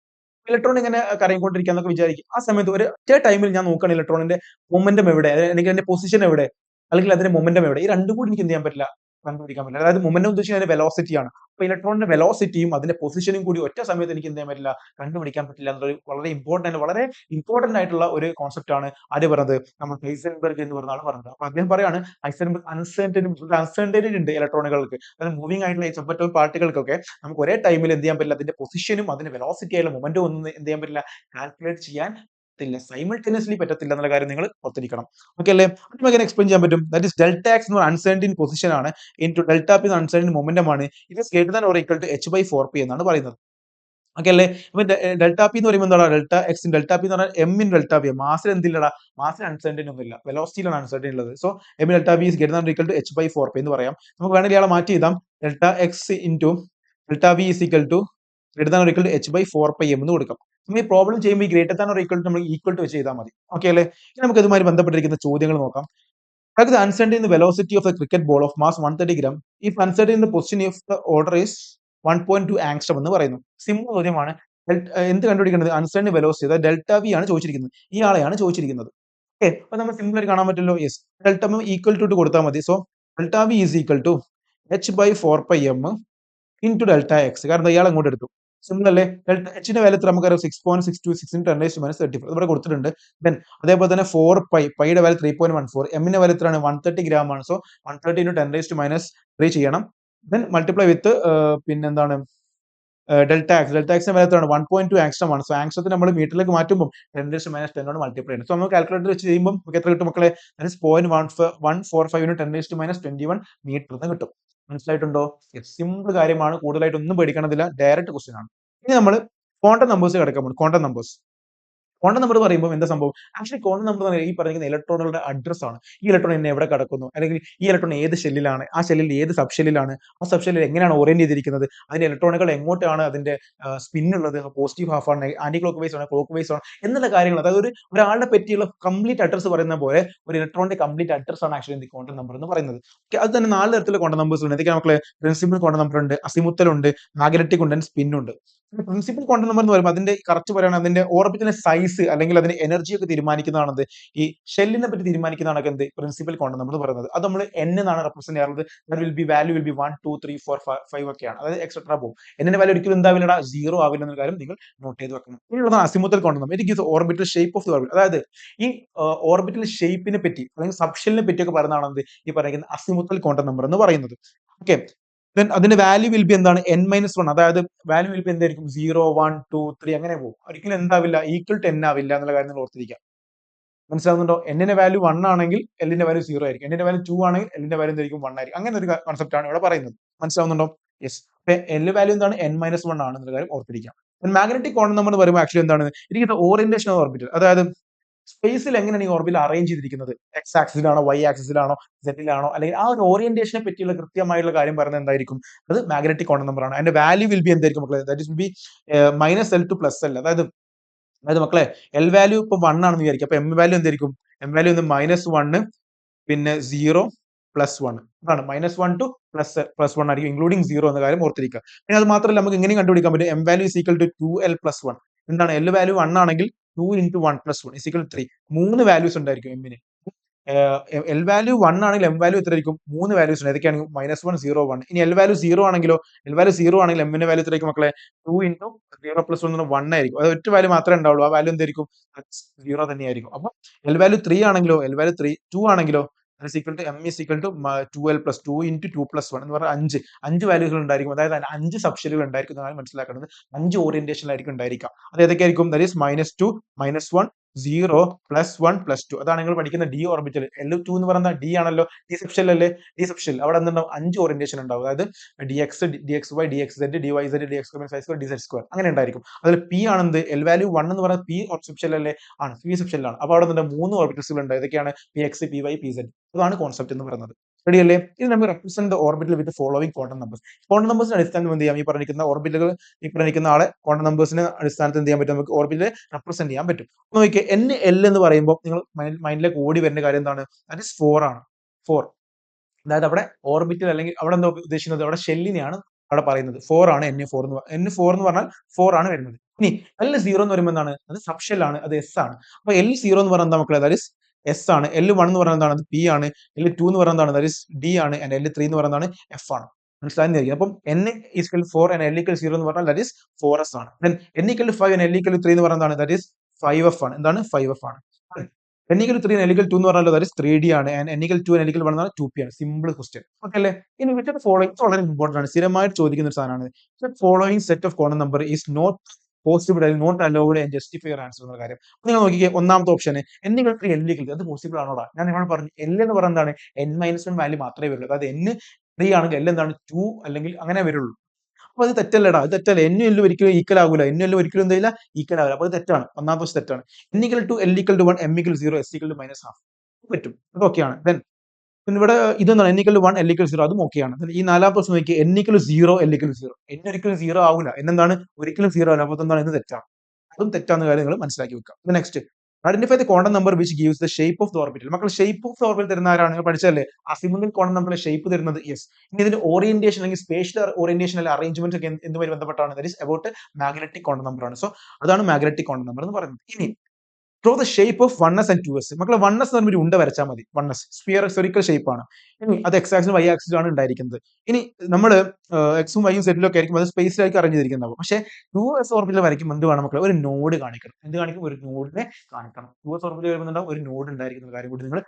ഇലക്ട്രോൺ ഇങ്ങനെ കറങ്ങിക്കൊണ്ടിരിക്കാന്നൊക്കെ വിചാരിക്കും. ആ സമയത്ത് ഒറ്റ ടൈമിൽ ഞാൻ നോക്കുകയാണ് ഇലക്ട്രോണിന്റെ മൊമെന്റം എവിടെ, അല്ലെങ്കിൽ അതിന്റെ പൊസിഷൻ എവിടെ, അല്ലെങ്കിൽ അതിന്റെ മൊമെന്റം എവിടെ, ഈ രണ്ടും കൂടി എനിക്ക് എന്ത് ചെയ്യാൻ പറ്റില്ല, കണ്ടുപിടിക്കാൻ പറ്റില്ല. അതായത് മൊമെന്റം ഉദ്ദേശിക്കുന്നത് അതിന്റെ വെലോസിറ്റി ആണ്. അപ്പൊ ഇലക്ട്രോണിന്റെ വെലോസിറ്റിയും അതിന്റെ പൊസിഷനും കൂടി ഒറ്റ സമയത്ത് എനിക്ക് എന്ത് ചെയ്യാൻ പറ്റില്ല, കണ്ടുപിടിക്കാൻ പറ്റില്ല എന്നൊരു വളരെ ഇമ്പോർട്ടന്റ് ആയിട്ടുള്ള ഒരു കോൺസെപ്റ്റ് ആണ് ആര് പറഞ്ഞത്, നമ്മൾ ഹൈസൻബർഗ് എന്ന് പറഞ്ഞ ആൾ പറഞ്ഞത്. അപ്പൊ അദ്ദേഹം പറയാണ് ഹൈസൻബർഗ് അൺസർട്ടനിറ്റി ഉണ്ട് ഇലക്ട്രോണുകൾക്ക്, അതായത് മൂവിംഗ് ആയിട്ടുള്ള സബ് പാർട്ടികൾക്കൊക്കെ നമുക്ക് ഒരേ ടൈമിൽ എന്ത് ചെയ്യാൻ പറ്റില്ല, അതിന്റെ പൊസിഷനും അതിന്റെ വെലോസിറ്റി ആയിട്ടുള്ള മൊമെന്റും ഒന്നും എന്ത് ചെയ്യാൻ പറ്റില്ല, കാൽക്കുലേറ്റ് ചെയ്യാൻ സൈമൾട്ടേനിയസ്ലി പറ്റത്തില്ല എന്നുള്ള കാര്യം നിങ്ങൾ ഓർത്തിരിക്കണം. ഓക്കെ അല്ലേ? നമുക്ക് എക്സ്പ്ലെയിൻ ചെയ്യാൻ പറ്റും. ദാറ്റ് ഇസ് ഡെൽറ്റ എക്സ് എന്ന് അൺസർട്ടൻ പൊസിഷൻ ആണ്, into delta p uncertain momentum ആണ്. ഇത് is greater than or equal to H by 4 എന്നാണ് പറയുന്നത്. ഓക്കെ അല്ലേ? അപ്പൊ ഡെൽറ്റ പി എന്ന് പറയുമ്പോൾ എന്താണ്, ഡെൽറ്റ എക്സ് ഡെൽറ്റ പി എന്ന് പറഞ്ഞാൽ എം ഇൻ ഡെൽറ്റ പി. മാസിൽ എന്തില്ലടാ, മാസിൽ അൺസർട്ടൻ ഒന്നുമില്ല, വെലോസിറ്റിയിലാണ് അൺസർട്ടൻ ഉള്ളത്. So M delta P is greater than or equal to H by 4 എന്ന് പറയാം. നമുക്ക് വേണമെങ്കിൽ ഇയാളെ മാറ്റി എഴുതാം, delta X into delta V is equal to greater than or equal to H by 4πm എന്ന് കൊടുക്കാം. നമ്മൾ ഈ പ്രോബ്ലം ചെയ്യുമ്പോൾ ഈ greater than or equal to നമ്മൾ ഈക്വൽ ടു വെച്ച് ചെയ്താൽ മതി. ഓക്കെ അല്ലേ? ഇനി നമുക്ക് ഇതുമായി ബന്ധപ്പെട്ടിരിക്കുന്ന ചോദ്യങ്ങൾ നോക്കാം. Calculate the uncertainty in the velocity of a cricket ball of mass 130 gram if uncertainty in the position of the order is 1.2 angstrom എന്ന് പറയുന്നു. സിമ്പിൾ ചോദ്യമാണ്. എന്ത് കണ്ടുപിടിക്കേണ്ടത്? അൺസർട്ടൻ വെലോസിറ്റി, അതായത് ഡെൽറ്റ വി ആണ് ചോദിച്ചിരിക്കുന്നത്. ഈ ആളെയാണ് ചോദിച്ചിരിക്കുന്നത്. ഓക്കെ, അപ്പൊ നമ്മൾ സിമ്പിൾ ആയിട്ട് കാണാൻ പറ്റുമല്ലോ. Yes, delta m equal to കൊടുത്താൽ മതി. So delta V is equal to H by 4πm into delta x. കാരണം ഇയാൾ അങ്ങോട്ട് എടുത്തു. സിമ്പിൾ അല്ലേ? ഡെൽറ്റ എച്ചിന്റെ വാല്യൂ നമുക്കറിയാം 6.626 × 10⁻34 ഇവിടെ കൊടുത്തിട്ടുണ്ട്. ദെൻ അതേപോലെ തന്നെ 4π, പൈയുടെ വാല്യൂ 3.14, എമ്മിന്റെ വാല്യൂ എത്രയാണ്? 130 gram ആണ്. സോ 130 × 10⁻³ ചെയ്യണം. ദെൻ മൾട്ടിപ്ലൈ വിത്ത് പിന്നെന്താണ് ഡെൽറ്റ എക്സ്. ഡെൽറ്റ എക്സിന്റെ വാല്യൂ എത്രയാണ്? 1.2 ആങ്സ്റ്റം ആണ്. സോ ആങ്സ്റ്റത്തിന് നമ്മൾ മീറ്ററിലേക്ക് മാറ്റുമ്പോൾ 10⁻10 കൊണ്ട് മൾട്ടിപ്ലൈ ചെയ്യണം. സോ നമ്മൾ കാൽക്കുലേറ്റർ വെച്ച് ചെയ്യുമ്പോൾ നമുക്ക് എത്ര കിട്ടും മക്കളെ? 0.145 × 10⁻21 മീറ്റർ എന്ന് കിട്ടും. മനസ്സിലായിട്ടുണ്ടോ? സിമ്പിൾ കാര്യമാണ്, കൂടുതലായിട്ട് ഒന്നും പേടിക്കണതില്ല, ഡയറക്റ്റ് ക്വസ്റ്റ്യൻ ആണ്. ഇനി നമ്മൾ ക്വാണ്ടം നമ്പേഴ്സ് കിടക്കാൻ പോകും. ക്വാണ്ടം നമ്പേഴ്സ് നമ്പർ പറയുമ്പോൾ എന്താ സംഭവം? ആക്ച്വലി ക്വാണ്ടം നമ്പർ ഈ പറയുന്ന ഇലക്ട്രോണുകളുടെ അഡ്രസ് ആണ്. ഈ ഇലക്ട്രോൺ എന്നെ എവിടെ കിടക്കുന്നു, അല്ലെങ്കിൽ ഈ ഇലക്ട്രോൺ ഏത് ഷെല്ലിലാണ്, ആ ഷെല്ലിൽ ഏത് സബ് ഷെല്ലിലാണ്, ആ സബ് ഷെല്ലിൽ എങ്ങനെയാണ് ഓറിയന്റ് ചെയ്തിരിക്കുന്നത്, അതിന്റെ ഇലക്ട്രോണുകൾ എങ്ങോട്ടാണ് അതിന്റെ സ്പിൻ ഉള്ളത്, പോസിറ്റീവ് ഹാഫ് ആണ്, ആന്റി ക്ലോക്ക് വൈസ് ആണ്, ക്ലോക്ക് വൈസ് ആണ് എന്നുള്ള കാര്യങ്ങൾ, അതായത് ഒരാളുടെ പറ്റിയുള്ള കംപ്ലീറ്റ് അഡ്രസ് പറയുന്ന പോലെ ഒരു ഇലക്ട്രോണിന്റെ കംപ്ലീറ്റ് അഡ്രസ് ആണ് ആക്ച്വലി ക്വാണ്ടം നമ്പർ എന്ന് പറയുന്നത്. അത് തന്നെ 4 തരത്തിലുള്ള ക്വാണ്ടം നമ്പേഴ്സ് ഉണ്ട്. എന്തൊക്കെയാണ് മക്കളെ? പ്രിൻസിപ്പൽ ക്വാണ്ടം നമ്പർ ഉണ്ട്, അസിമുത്തൽ ഉണ്ട്, മാഗ്നറ്റിക് ഉണ്ട്, സ്പിൻ ഉണ്ട്. പ്രിൻസിപ്പൽ ക്വാണ്ടം നമ്പർ എന്ന് പറയുമ്പോൾ അതിന്റെ കറക്റ്റ് പറയുകയാണെങ്കിൽ അതിന്റെ ഓർബിറ്റിന്റെ സൈസ് അല്ലെങ്കിൽ അതിന്റെ എനർജി ഒക്കെ തീരുമാനിക്കുന്നതാണത്. ഈ ഷെല്ലിനെ പറ്റി തീരുമാനിക്കുന്നതാണ് എന്ത്? പ്രിൻസിപ്പൽ ക്വാണ്ടം നമ്പർ എന്ന് പറയുന്നത്. അത് നമ്മൾ n എന്നാണ് റെപ്രസെന്റ് ചെയ്യാറുള്ളത്. വാല്യൂ വിൽ ബി 1 2 3 4 5 ഒക്കെയാണ്, അതായത് എക്സെട്രാ പോകും. എന്നിന്റെ വാല്യൂ ഒരിക്കലും എന്താവില്ലടാ? 0 ആവില്ല എന്ന കാര്യം നിങ്ങൾ നോട്ട് ചെയ്ത് വെക്കണം. ഇനിയുള്ളതാണ് azimuthal quantum number. It gives orbital shape of the orbit. അതായത് ഈ ഓർബിറ്റൽ ഷേപ്പിനെ പറ്റി അല്ലെങ്കിൽ സബ്ഷെല്ലിനെ പറ്റിയൊക്കെ പറയുന്നതാണ് ഈ പറയുന്ന അസിമുത്തൽ ക്വാണ്ടം നമ്പർ എന്ന് പറയുന്നത്. ഓക്കെ, then അതിന്റെ വാല്യൂ വിൽ ബി എന്താണ്? n-1. അതായത് വാല്യൂ വിൽ ബി എന്തായിരിക്കും? 0 1 2 3 അങ്ങനെ പോകും. ഒരിക്കലും എന്താവില്ല? ഈക്വൽ ടു n ആവില്ല എന്നുള്ള കാര്യം നിങ്ങൾ ഓർത്തിരിക്കുക. മനസ്സിലാവുന്നുണ്ടോ? n-ന്റെ വാല്യൂ 1 ആണെങ്കിൽ l-ന്റെ വാല്യൂ 0 ആയിരിക്കും. n-ന്റെ വാല്യൂ 2 ആണെങ്കിൽ l-ന്റെ വാല്യൂ എന്തായിരിക്കും? 1 ആയിരിക്കും. അങ്ങനെ ഒരു കോൺസെപ്റ്റ് ആണ് ഇവിടെ പറയുന്നത്. മനസ്സിലാവുന്നുണ്ടോ? യെസ്. l വാല്യൂ എന്താണ്? n-1 ആണ് എന്നുള്ള കാര്യം ഓർത്തിരിക്കുക. മാഗ്നറ്റിക് ക്വാണ്ടം നമ്പർ എന്ന് പറയുമ്പോൾ ആക്ച്വലി എന്താണ്? ഇരിക്കുന്ന ഓറിയന്റേഷൻ ഓഫ് ഓർബിറ്റൽ, അതായത് സ്പേസിൽ എങ്ങനെയാണ് ഈ ഓർബിറ്റൽ അറേഞ്ച് ചെയ്തിരിക്കുന്നത്? എക്സ് ആക്സിസിലാണോ, വൈ ആക്സിസിലാണോ, സെറ്റിലാണോ, അല്ലെങ്കിൽ ആ ഒരു ഓറിയന്റേഷനെ പറ്റിയുള്ള കൃത്യമായിട്ടുള്ള കാര്യം പറയുന്നത് എന്തായിരിക്കും? അത് മാഗ്നറ്റിക് ക്വാണ്ടം നമ്പർ ആണ്. അതിന്റെ വാല്യൂ വിൽ ബി എന്തായിരിക്കും മക്കളെ? That will be -l to +l. അതായത് മക്കളെ എൽ വാല്യൂ ഇപ്പൊ 1 ആണെന്ന് വിചാരിക്കും. അപ്പൊ എം വാല്യൂ എന്തായിരിക്കും? എം വാല്യൂ -1 പിന്നെ 0 +1 അതാണ്. -1 to +1 ആയിരിക്കും, ഇൻക്ലൂഡിംഗ് 0 എന്ന കാര്യം ഓർത്തിരിക്കുക. പിന്നെ അത് മാത്രമല്ല നമുക്ക് എങ്ങനെയും കണ്ടുപിടിക്കാൻ പറ്റും. M value is equal to 2l + 1. എന്താണ്? എൽ വാല്യൂ 1 ആണെങ്കിൽ 2 × 1 + 1 ഈസ് ഈക്വൽ ടു 3. 3 വാല്യൂസ് ഉണ്ടായിരിക്കും എമ്മിന്. എൽ വാല്യൂ 1 ആണെങ്കിൽ എം വാല്യൂ എത്ര ആയിരിക്കും? 3 വാല്യൂസ് ഉണ്ട്. ഏതൊക്കെയാണ്? -1 0 1. ഇനി എൽ വാല്യൂ 0 ആണെങ്കിലോ? എൽ വാല്യൂ 0 ആണെങ്കിൽ എമ്മിന്റെ വാല്യൂ എത്രയായിരിക്കും മക്കളെ? 2 × 0 + 1 1 ആയിരിക്കും. അത് ഒറ്റ വാല്യൂ മാത്രമേ ഉണ്ടാവുള്ളൂ. ആ വാല്യൂ എന്തായിരിക്കും? 0 തന്നെയായിരിക്കും. അപ്പൊ എൽ വാല്യൂ 3 ആണെങ്കിലോ? എൽ വാല്യൂ 2 ആണെങ്കിലോ? m is equal to 2l + 2 × 2 + 1 എന്ന് പറഞ്ഞാൽ 5 വാല്യൂകൾ ഉണ്ടായിരിക്കും. അതായത് 5 സബ്ഷെല്ലുകൾ ഉണ്ടായിരിക്കും എന്നാണ് മനസ്സിലാക്കേണ്ടത്. 5 ഓറിയന്റേഷനിലായിരിക്കും ഉണ്ടായിരിക്കുക. അത് ഏതൊക്കെയായിരിക്കും? That is -2 -1 0 +1 +2. അതാണ് നിങ്ങൾ പഠിക്കുന്ന ഡി ഓർബിറ്റൽ. L2 എന്ന് പറയുന്നത് ഡി ആണല്ലോ. ഡി സബ്ഷെൽ അല്ലേ? ഡി സബ്ഷെൽ അവിടെ എന്തുണ്ടാവും? 5 ഓറിയന്റേഷൻ ഉണ്ടാവും. അതായത് dx dxy dxz dyz dx -y2 dz2 അങ്ങനെ ഉണ്ടായിരിക്കും. അതിൽ പി ആണെന്ത്? എൽ വാല്യൂ 1 എന്ന് പറയുന്നത് പി സബ്ഷെൽ അല്ലേ? ആണ്, പി സബ്ഷെല്ലാണ്. അപ്പൊ അവിടെ 3 ഓർബിറ്റൽസുകൾ ഉണ്ട്. ഇതൊക്കെയാണ് px py pz. അതാണ് കോൺസെപ്റ്റ് എന്ന് പറയുന്നത്. റെഡി അല്ലേ? ഇത് നമുക്ക് represent the orbital with following quantum numbers. Quantum നമ്പേഴ്സിന്റെ അടിസ്ഥാനത്തിൽ എന്ത് ചെയ്യാം? ഈ പറഞ്ഞിരിക്കുന്ന ഓർബിറ്റലുകൾ, ഈ പറഞ്ഞിരിക്കുന്ന ആളെ ക്വാണ്ടം നമ്പേഴ്സിന്റെ അടിസ്ഥാനത്തിൽ എന്ത് ചെയ്യാൻ പറ്റും? നമുക്ക് ഓർബിറ്റൽ റെപ്രസെന്റ് ചെയ്യാൻ പറ്റും. നോക്കിയേ, l എന്ന് പറയുമ്പോൾ നിങ്ങൾ മൈൻഡിലേക്ക് ഓടി വരുന്ന കാര്യം എന്താണ്? ദാറ്റ് ഈസ് 4 ആണ്. 4, അതായത് അവിടെ ഓർബിറ്റൽ അല്ലെങ്കിൽ അവിടെ എന്താ ഉദ്ദേശിക്കുന്നത്? അവിടെ ഷെല്ലിനെയാണ് അവിടെ പറയുന്നത്. 4 ആണ് n4 എന്ന് പറഞ്ഞാൽ 4 ആണ് വരുന്നത്. ഇനി l0 എന്ന് പറയുമ്പോൾ എന്താണ്? അത് സബ്ഷെൽ ആണ്, അത് s ആണ്. അപ്പൊ l0 എന്ന് പറയുന്നത് എന്താ മക്കളെ? ദാറ്റ് ഈസ് s ആണ്. l1 എന്ന് പറയുന്നത് എന്താണ്? അത് p ആണ്. l2 എന്ന് പറയുന്നത് എന്താണ്? ദാറ്റ് ഈസ് d ആണ്. l3 എന്ന് പറയുന്നത് എന്താണ്? f ആണ്. മനസ്സിലായിരിക്കും. അപ്പം n ഈസ് 4 and l 0 എന്ന് പറഞ്ഞാൽ ദാറ്റ് ഈസ് 4s ആണ്. then n 5 and l 3 എന്ന് പറയുന്നത് എന്താണ്? ദാറ്റ് ഈസ് 5f ആണ്. എന്താണ്? 5f ആണ്. n 3 and l 2 എന്ന് പറഞ്ഞാൽ ദാറ്റ് ഈസ് 3d ആണ്. and n 2 and l 1 2p ആണ്. Simple question. ഓക്കെ അല്ലേ? ഇനി വിച്ച് ഓഫ് ദി ഫോളോയിങ് വളരെ ഇമ്പോർട്ടന്റ് ആണ്, സ്ഥിരമായിട്ട് ചോദിക്കുന്ന ഒരു സാധനമാണ്. Following set of quantum number is not possible അല്ലെങ്കിൽ not allowed and justify your answer എന്ന കാര്യം. നിങ്ങൾ നോക്കിക്കേ, ഒന്നാമത്തെ ഓപ്ഷൻ n 3 l 3 അത് പോസിബിൾ ആണോടാ? ഞാൻ നിങ്ങളോട് പറഞ്ഞു l എന്ന് പറയുന്നത് എന്താണ്? n-1 വാല്യൂ മാത്രമേ വരുള്ളൂ. അതായത് n 3 ആണെങ്കിൽ l എന്താണ്? 2 അല്ലെങ്കിൽ അങ്ങനെ വരുള്ളൂ. അപ്പൊ അത് തെറ്റല്ലടാ, അത് തെറ്റല്ല. n l ഒരിക്കലും ഈക്വൽ ആകൂല. n l ഒരിക്കലും എന്തില്ല? ഈക്വൽ ആവില്ല. അപ്പൊ അത് തെറ്റാണ്. ഒന്നാമത്തെ തെറ്റാണ്. n = 2 l = 1 m = 0 s = -1/2 പറ്റും. അത് ഓക്കെയാണ്. ദെൻ പിന്നെ ഇവിടെ ഇതെന്താണ് n equal to 1 l equal to 0 അതും ഓക്കെയാണ്. ഈ നാലാമത്തെ ക്വസ്റ്റ്യൻ നോക്കിയേ n equal to 0 l equal to 0 n ഒരിക്കലും 0 ആവൂല. എന്താണ് ഒരിക്കലും 0 ആവില്ല. അപ്പോൾ എന്താണ് ഇത് തെറ്റാണ്. അതും തെറ്റാന്ന കാര്യം നിങ്ങൾ മനസ്സിലാക്കി വെക്കുക. Next identify the quantum number which gives the shape of the orbital. മക്കൾ ഷേപ്പ് ഓഫ് ദ ഓർബിറ്റൽ തരുന്ന ആരാണ്? നിങ്ങൾ പഠിച്ചല്ലേ അസിമുതൽ ക്വാണ്ടം നമ്പറിലെ ഷേപ്പ് തരുന്നത്. യെസ്. ഇനി ഇതിന്റെ ഓറിയന്റേഷൻ അല്ലെങ്കിൽ സ്പേഷ്യൽ ഓറിയന്റേഷൻ അല്ലെങ്കിൽ അറേഞ്ച്മെന്റ് ഒക്കെ എന്തുമായി ബന്ധപ്പെട്ടാണ്? That is about magnetic quantum number ആണ്. സോ അതാണ് മാഗ്നറ്റിക് ക്വാണ്ടം നമ്പർ എന്ന് പറയുന്നത്. ഇനി draw the shape of 1s and 2s. മക്കളെ 1s എന്ന് ഒരു ഉണ്ട വരച്ചാൽ മതി. 1s സ്ഫിയറിക്കൽ ഷേപ്പ് ആണ്. ഇനി അത് എക്സ് ആക്സിലും വൈ ആക്സിലും ആണ് ഉണ്ടായിരിക്കുന്നത്. ഇനി നമ്മൾ എക്സും വൈയും സെറ്റിലും ഒക്കെ ആയിരിക്കും അത് സ്പേസിലേക്ക് അറേഞ്ച് ചെയ്തിരിക്കുന്നത്. പക്ഷേ 2s ഓർബിറ്റൽ വരയ്ക്കുമ്പോൾ എന്ത് വേണം മക്കളെ? ഒരു നോഡ് കാണിക്കണം. എന്ത് കാണിക്കും? ഒരു നോഡിനെ കാണിക്കണം. 2s ഓർബിറ്റൽ വരുമ്പോൾ ഒരു നോഡ് ഉണ്ടായിരിക്കുന്ന കാര്യം കൂടി നിങ്ങൾ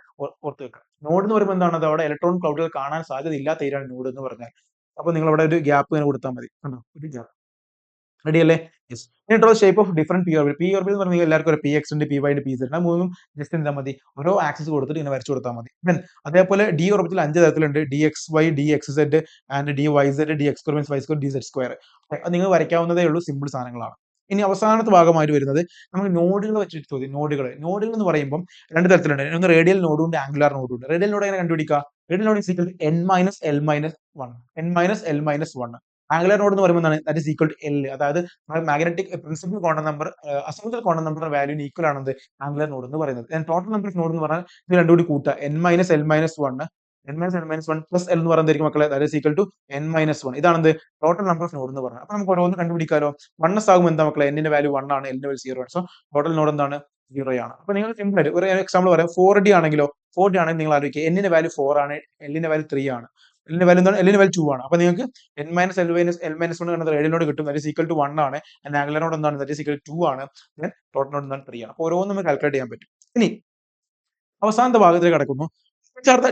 ഓർത്ത് വെക്കുക. നോഡ് എന്ന് പറയുമ്പോൾ എന്താണ്? അത് അവിടെ ഇലക്ട്രോൺ ക്ലൗഡുകൾ കാണാൻ സാധ്യത ഇല്ലാത്ത ഏരിയയാണ് നോഡ് എന്ന് പറഞ്ഞാൽ. അപ്പോൾ നിങ്ങൾ അവിടെ ഒരു ഗ്യാപ്പ് ഇങ്ങനെ കൊടുത്താൽ മതി. കണ്ടോ? ഒരു ഗ്യാപ്പ്. റെഡി അല്ലേ? യെസ്. ഇനി draw shape of different P orbital. P orbital എന്ന് പറഞ്ഞാൽ എല്ലാവർക്കും ഒരു പി എക്സ് ഉണ്ട്, പി വൈ ഉണ്ട്, പി സെഡ്. ആ മൂന്നും ജസ്റ്റ് എന്താ മതി? ഓരോ ആക്സിസ് കൊടുത്തിട്ട് ഇങ്ങനെ വരച്ചു കൊടുത്താൽ മതി. ദെൻ അതേപോലെ ഡി ഓർബിറ്റൽ 5 തരത്തിലുണ്ട്. D x y, d x z and d y z, d x square means y square, d z square. അത് നിങ്ങൾ വരയ്ക്കാവുന്നതേ ഉള്ളൂ. സിമ്പിൾ സാധനങ്ങളാണ്. ഇനി അവസാനത്തെ ഭാഗമായിട്ട് വരുന്നത് നമുക്ക് നോഡുകൾ വെച്ചിട്ട് ചോദ്യം. നോഡുകൾ എന്ന് പറയുമ്പോൾ രണ്ട് തരത്തിലുണ്ട്. ഒന്ന് റേഡിയൽ നോഡും ഉണ്ട്, ആംഗുലാർ നോഡും ഉണ്ട്. റേഡിയൽ നോഡ് എങ്ങനെ കണ്ടുപിടിക്കുക? Radial node is equal to n minus L minus 1. n minus L minus 1. Angular node എന്ന് പറയുമ്പോൾ that is equal to L. അതായത് magnetic principal quantum number azimuthal quantum number വാല്യൂന് ഈക്വൽ ആണെന്ന് angular node എന്ന് പറയുന്നത്. Total number of node എന്ന് പറഞ്ഞാൽ ഇത് രണ്ടും കൂടി കൂട്ടുക. n minus L minus 1 n minus L minus 1 plus l എന്ന് പറയുന്നതായിരിക്കും മക്കളെ. That is equal to n minus 1. ഇതാണ് ടോട്ടൽ നമ്പർ ഓഫ് നോഡ് എന്ന് പറഞ്ഞത്. അപ്പൊ നമുക്ക് ഓരോന്ന് കണ്ടുപിടിക്കാലോ. 1s ആകുമ്പോൾ എന്താ മക്കളെ? n ന്റെ വാല്യൂ 1 ആണ്, l ന്റെ വാല്യൂ 0 ആണ്. സോ ടോട്ടൽ നോഡ് എന്താണ്? 0 ആണ്. അപ്പൊ നിങ്ങൾ സിമ്പിൾ ആയിട്ട് ഒരു എക്സാമ്പിൾ പറയാം. 4d ആണെങ്കിലോ 4d ആണെങ്കിൽ നിങ്ങൾ ആലോചിക്കുക n ന്റെ വാല്യൂ 4 ആണ്, l ന്റെ വാല്യൂ 3 ആണ്. l ന്റെ വാല്യൂ എന്താണ്? l ന്റെ വാല്യൂ 2 ആണ്. അപ്പൊ നിങ്ങൾക്ക് n മൈനസ് എൽ മൈനസ് 1 എന്നത് റേഡിയൽ നോഡ് കിട്ടും. ദാറ്റ് ഈസ് ഈക്വൽ ടു 1 ആണ്. ആംഗുലാർ നോഡ് എന്താണ്? ദാറ്റ് ഈസ് ഈക്വൽ ടു 2 ആണ്. ദെൻ ടോട്ടൽ നോഡ് എന്താണ്? 3 ആണ്. അപ്പൊ ഓരോന്നും നമുക്ക് കാൽക്കുലേറ്റ് ചെയ്യാൻ പറ്റും. ഇനി അവസാനത്തെ ഭാഗത്തേക്ക് കടക്കുന്നു.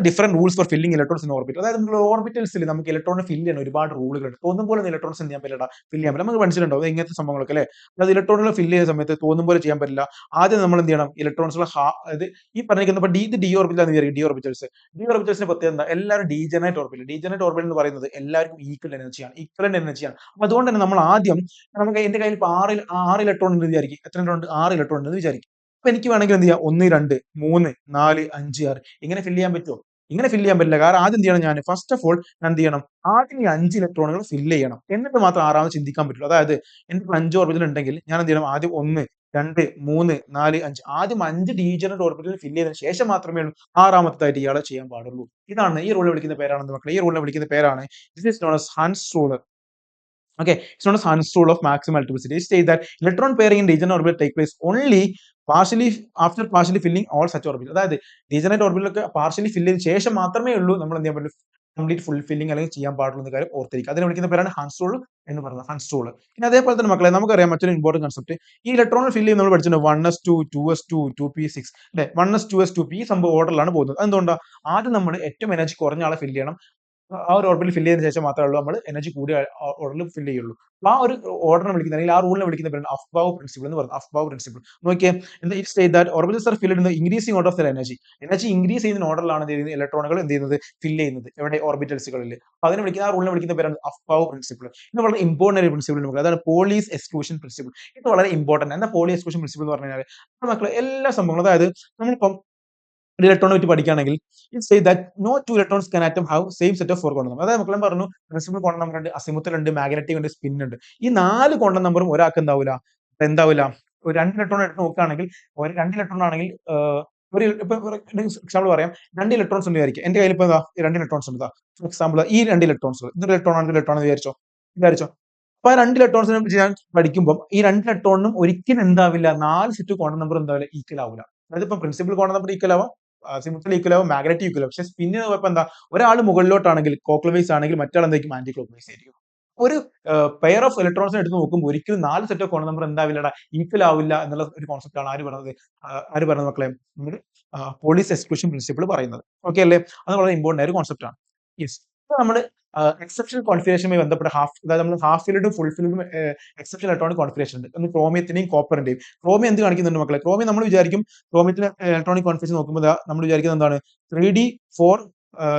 Different rules for filling electrons in orbital. അതായത് നമ്മൾ ഓർബിറ്റൽസിൽ നമുക്ക് ഇലക്ട്രോണിനെ ഫില്ല് ചെയ്യാൻ ഒരുപാട് റൂളുകളുണ്ട്. തോന്നും പോലെ ഇലക്ട്രോൺസ് ചെയ്യാൻ പറ്റില്ല, ഫില്ല് ചെയ്യാൻ പറ്റില്ല. നമുക്ക് മനസ്സിലുണ്ടാവും ഇങ്ങനത്തെ സംഭവങ്ങളൊക്കെ അല്ലേ? അതായത് ഇലക്ട്രോണുകൾ ഫില്ല് ചെയ്യുന്ന സമയത്ത് തോന്നും പോലെ ചെയ്യാൻ പറ്റില്ല. ആദ്യം നമ്മൾ എന്ത് ചെയ്യണം? ഇലക്ട്രോൺസുകൾ അതായത് ഈ പറഞ്ഞിരിക്കുന്ന ഇത് ഡി ഓർബിറ്റൽ എന്ന് വിചാരിക്കും. ഡി ഓർബിറ്റൽസിന്റെ പ്രത്യേകത എന്താ? എല്ലാവരും ഡീജനറേറ്റ് ഓർബിറ്റൽ. ഡീജനറേറ്റ് ഓർബിറ്റൽ എന്ന് പറയുന്നത് എല്ലാവർക്കും ഈക്വൽ എനർജിയാണ്. അപ്പൊ അതുകൊണ്ട് തന്നെ നമ്മൾ ആദ്യം നമുക്ക് എന്റെ കയ്യിൽ ഇപ്പോൾ 6 ഇലക്ട്രോൺ എന്ന് വിചാരിക്കും. എത്ര ഇലക്ട്രോൺ ഉണ്ട്? 6 ഇലക്ട്രോൺ എന്ന് വിചാരിക്കും. അപ്പൊ എനിക്ക് വേണമെങ്കിൽ എന്ത് ചെയ്യാം? 1 2 3 4 5 6 ഇങ്ങനെ ഫില്ല് ചെയ്യാൻ പറ്റുമോ? ഇങ്ങനെ ഫില്ല് ചെയ്യാൻ പറ്റില്ല. കാരണം ആദ്യം എന്ത് ചെയ്യണം? ഞാൻ ഫസ്റ്റ് ഓഫ് ഓൾ ഞാൻ എന്ത് ചെയ്യണം? ആദ്യം ഈ 5 ഇലക്ട്രോണുകൾ ഫില്ല് ചെയ്യണം. എന്നിട്ട് മാത്രം ആറാമത് ചിന്തിക്കാൻ പറ്റുള്ളൂ. അതായത് എനിക്ക് 5 ഓർബിറ്റൽ ഉണ്ടെങ്കിൽ ഞാൻ എന്ത് ചെയ്യണം? ആദ്യം 1 2 3 4 5 ആദ്യം 5 ഡീജനറേറ്റ് ഓർബിറ്റൽ ഫില്ല് ചെയ്തതിന് ശേഷം മാത്രമേ ആറാമത്തായിട്ട് ഇയാളെ ചെയ്യാൻ പാടുള്ളൂ. ഇതാണ് ഈ റൂളിനെ വിളിക്കുന്ന പേരാണ് മക്കളെ. ഈ റൂളിനെ വിളിക്കുന്ന പേരാണ് this is known as Hund's rule. Okay, it's known as Hund's rule of maximum multiplicity. It states that electron pairing in degenerate orbital take place only after partially filling all such orbitals. അതായത് degenerate orbital ഒക്കെ partially fill ചെയ്ത ശേഷം മാത്രമേ ഉള്ളൂ നമ്മൾ എന്ത് ചെയ്യാൻ പറ്റുള്ളൂ? കംപ്ലീറ്റ് ഫുൾ ഫില്ലിംഗ് അല്ലെങ്കിൽ ചെയ്യാൻ പാടുള്ളൂ എന്ന കാര്യം ഓർത്തിരിക്കുക. അതിനെ വിളിക്കുന്ന പേരാണ് ഹൺസ് റൂൾ എന്ന് പറയുന്നത്. Hund's rule. ഇനി അതേപോലെ തന്നെ മക്കളെ നമുക്കറിയാം മറ്റൊരു ഇമ്പോർട്ടന്റ് കൺസെപ്റ്റ്. ഈ ഇലക്ട്രോൺ ഫില്ല് ചെയ്യുന്ന നമ്മൾ പഠിച്ചിട്ടുണ്ട് 1s2 2s2 2p6 അല്ലെ? 1s 2s 2p ഈ സംഭവം ഓർഡറിലാണ് പോകുന്നത്. എന്തുകൊണ്ടാണ്? ആദ്യം നമ്മൾ ഏറ്റവും എനർജി കുറഞ്ഞ ആളെ ഫില്ല് ചെയ്യണം. ആ ഒരു ഓർബിറ്റിൽ ഫില്ല് ചെയ്തതിനു ശേഷം മാത്രമേ നമ്മൾ എനർജി കൂടിയ ഓർഡറിൽ ഫില്ല് ചെയ്യുള്ളൂ. അപ്പൊ ആ ഒരു ഓർഡറിനെ വിളിക്കുന്ന അല്ലെങ്കിൽ ആ റൂളിനെ വിളിക്കുന്ന പേരാണ് അഫ്ബാവ് പ്രിൻസിപ്പിൾ എന്ന് പറയുന്നത്. അഫ്ബാവ് പ്രിൻസിപ്പിൾ നോക്കിയേ. It state that orbitals are filled in the increasing order of the energy. Energy increase ചെയ്യുന്ന ഓർഡറിലാണ് ഇലക്ട്രോണുകൾ എന്ത് ചെയ്യുന്നത്? ഫില്ല് ചെയ്യുന്നത്. എവിടെ? ഓർബിറ്റൽസുകളിൽ. അപ്പൊ അതിനെ വിളിക്കുന്ന ആ റൂളിനെ വിളിക്കുന്ന പേരാണ് അഫ്ബാവ് പ്രിൻസിപ്പിൾ. ഇത് വളരെ ഇമ്പോർട്ടന്റ് ഒരു പ്രിൻസിപ്പിൾ നമുക്ക്. അതാണ് പോളീസ് എക്സ്ക്ലൂഷൻ പ്രിൻസിപ്പിൾ. ഇത് വളരെ ഇമ്പോർട്ടന്റ്. എന്താ പോളി എക്സ്ക്ലൂഷൻ പ്രിൻസിപ്പിൾ എന്ന് പറഞ്ഞു കഴിഞ്ഞാൽ മക്കളെ എല്ലാ സംഭവങ്ങളും അതായത് നമ്മളിപ്പം ഒരു ഇലക്ട്രോണെ പറ്റി പഠിക്കുകയാണെങ്കിൽ it say that no two electrons can atom have same set of 4 quantum number. അതായത് മക്കളെ പറഞ്ഞു പ്രിൻസിപ്പൽ ക്വാണ്ടം നമ്പർ ഉണ്ട്, അസിമുത്തൽ ഉണ്ട്, മാഗ്നറ്റിക് ഉണ്ട്, സ്പിൻ ഉണ്ട്. ഈ 4 ക്വാണ്ടം നമ്പറും ഒരാൾക്ക് എന്താവില്ല. ഒരു 2 ഇലക്ട്രോൺ എടുത്ത് നോക്കുകയാണെങ്കിൽ ഒരു 2 ഇലക്ട്രോൺ ആണെങ്കിൽ ഒരു ഇപ്പൊ എക്സാമ്പിൾ പറയാം. 2 ഇലക്ട്രോൺസ് ഉണ്ട് വിചാരിക്കുക. എന്റെ കയ്യിൽ ഇപ്പൊ 2 ഇലക്ട്രോൺസ് ഉണ്ട്. ഫോർ എക്സാമ്പിൾ ഈ 2 ഇലക്ട്രോൺസ് ഇതൊരു ഇലക്ട്രോൺ ആണ്, ഇലക്ട്രോൺ വിചാരിച്ചോ. അപ്പൊ ആ 2 ഇലക്ട്രോൺസിനെ ഞാൻ പഠിക്കുമ്പോൾ ഈ 2 ഇലക്ട്രോണിനും ഒരിക്കലും എന്താവില്ല 4 സെറ്റ് ക്വാണ്ടം നമ്പർ എന്താവില്ല ഈക്വൽ ആവില്ല. അതായത് ഇപ്പൊ പ്രിൻസിപ്പൽ ക്വാണ്ടം നമ്പർ ഈക്വൽ ആവാം, സിമുത്തൽ ഈക്വൽ ആവും, മാഗ്നറ്റിക് ഈക്വൽ ആവും. പക്ഷെ സ്പിന്നിന് കുഴപ്പം എന്താ? ഒരാൾ മുകളിലോട്ടാണെങ്കിൽ ക്ലോക്ക്വൈസ് ആണെങ്കിൽ മറ്റാൾ എന്തായിരിക്കും? ആന്റി ക്ലോക്ക്വൈസ് ആയിരിക്കും. ഒരു പെയർ ഓഫ് ഇലക്ട്രോൺസിനെ എടുത്ത് നോക്കുമ്പോൾ ഒരിക്കലും 4 സെറ്റ് ഓഫ് ക്വാണ്ടം നമ്പർ എന്താവില്ലടാ ഈക്വൽ ആവില്ല എന്നുള്ള ഒരു കോൺസെപ്റ്റ് ആണ് ആര് പറയുന്നത് മക്കളെ? നമ്മുടെ പോളീസ് എക്സ്ക്ലൂഷൻ പ്രിൻസിപ്പിൾ പറയുന്നത്. ഓക്കെ അല്ലേ? അത് വളരെ ഇമ്പോർട്ടന്റ് ആയ ഒരു കോൺസെപ്റ്റ് ആണ്. യെസ്. നമ്മൾ എക്സെപ്ഷണൽ കോൺഫിഗറേഷനുമായി ബന്ധപ്പെട്ട അതായത് നമ്മൾ ഹാഫ് ഫിൽഡും ഫുൾ ഫിൽഡും എക്സെപ്ഷണൽ ഇലക്ട്രോണിക് കോൺഫിഗറേഷൻ ഉണ്ട്. ഒന്ന് ക്രോമിയത്തിന്റെയും കോപ്പറിന്റെയും. ക്രോമിയം എന്ത് കാണിക്കുന്നുണ്ട് മക്കളെ? ക്രോമിയം നമ്മൾ വിചാരിക്കും ക്രോമിയത്തിലെ ഇലക്ട്രോണിക് കോൺഫിഗറേഷൻ നോക്കുമ്പോൾ നമ്മൾ വിചാരിക്കുന്നത് എന്താണ്? 3d 4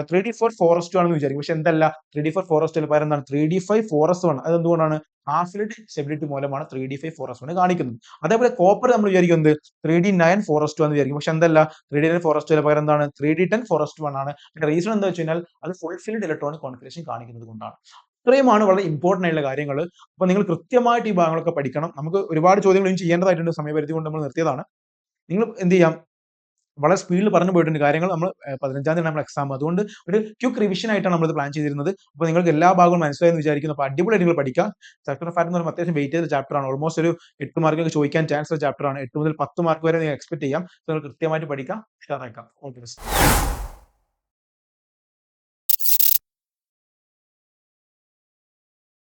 3D4 ഫോറസ്റ്റ് ആണെന്ന് വിചാരിക്കും. പക്ഷെ എന്തല്ല 3D4 ഫോറസ്റ്റ് പകരം എന്താണ് 3D5 ഫോറസ്റ്റ് ആണ്. അതെന്തുകൊണ്ടാണ് ഹാഫിലിഡ് സ്റ്റെബിലിറ്റി മൂലമാണ് 3D5 ഫോറസ്റ്റ് ആണ് കാണിക്കുന്നത്. അതേപോലെ കോപ്പർ നമ്മൾ വിചാരിക്കുന്നത് 3D9 ഫോറസ്റ്റ് എന്ന് വിചാരിക്കും. പക്ഷെ എന്തല്ല 3D9 ഫോറസ്റ്റ് പകരം എന്താണ് 3D10 ഫോറസ്റ്റ് ആണ്. റീസൺ എന്താ വെച്ച് കഴിഞ്ഞാൽ അത് ഫുൾഫിൽഡ് ഇലക്ട്രോണിക് കോൺഫിഗറേഷൻ കാണിക്കുന്നത് കൊണ്ടാണ്. ഇത്രയുമാണ് വളരെ ഇമ്പോർട്ടന്റ് ആയിട്ടുള്ള കാര്യങ്ങൾ. അപ്പൊ നിങ്ങൾ കൃത്യമായിട്ട് ഈ ഭാഗങ്ങളൊക്കെ പഠിക്കണം. നമുക്ക് ഒരുപാട് ചോദ്യങ്ങൾ ഇനി ചെയ്യേണ്ടതായിട്ടുണ്ട്. സമയപരിധി കൊണ്ട് നമ്മൾ നിർത്തിയതാണ്. നിങ്ങൾ എന്ത് ചെയ്യാം, വളരെ സ്പീഡിൽ പറഞ്ഞു പോയിട്ടുണ്ട് കാര്യങ്ങൾ. നമ്മൾ 15-ാം തീയതി നമ്മൾ എക്സാം, അതുകൊണ്ട് ഒരു ക്വിക്ക് റിവിഷൻ ആയിട്ടാണ് നമ്മൾ ഇത് പ്ലാൻ ചെയ്തിരുന്നത്. അപ്പോൾ നിങ്ങൾക്ക് എല്ലാ ഭാഗവും മനസ്സിലായെന്ന് വിചാരിക്കുന്നു. അപ്പോൾ അടിപൊളിയായിട്ട് നിങ്ങൾ പഠിക്കുക. സ്ട്രക്ചർ ഓഫ് ഫാറ്റ് എന്ന് പറയുമ്പോൾ അത്യാവശ്യം വെയിറ്റ് ചെയ്ത ചാപ്റ്റർ ആണ്. ഓൾമോസ്റ്റ് ഒരു 8 മാർക്കൊക്കെ ചോദിക്കാൻ ചാൻസ് ഉള്ള ചാപ്റ്റർ ആണ്. 8 മുതൽ 10 മാർക്ക് വരെ നിങ്ങൾ എക്സ്പെക്ട് ചെയ്യാം. നിങ്ങൾ കൃത്യമായിട്ട് പഠിക്കാം, ഉഷാറാക്കാം. All the best.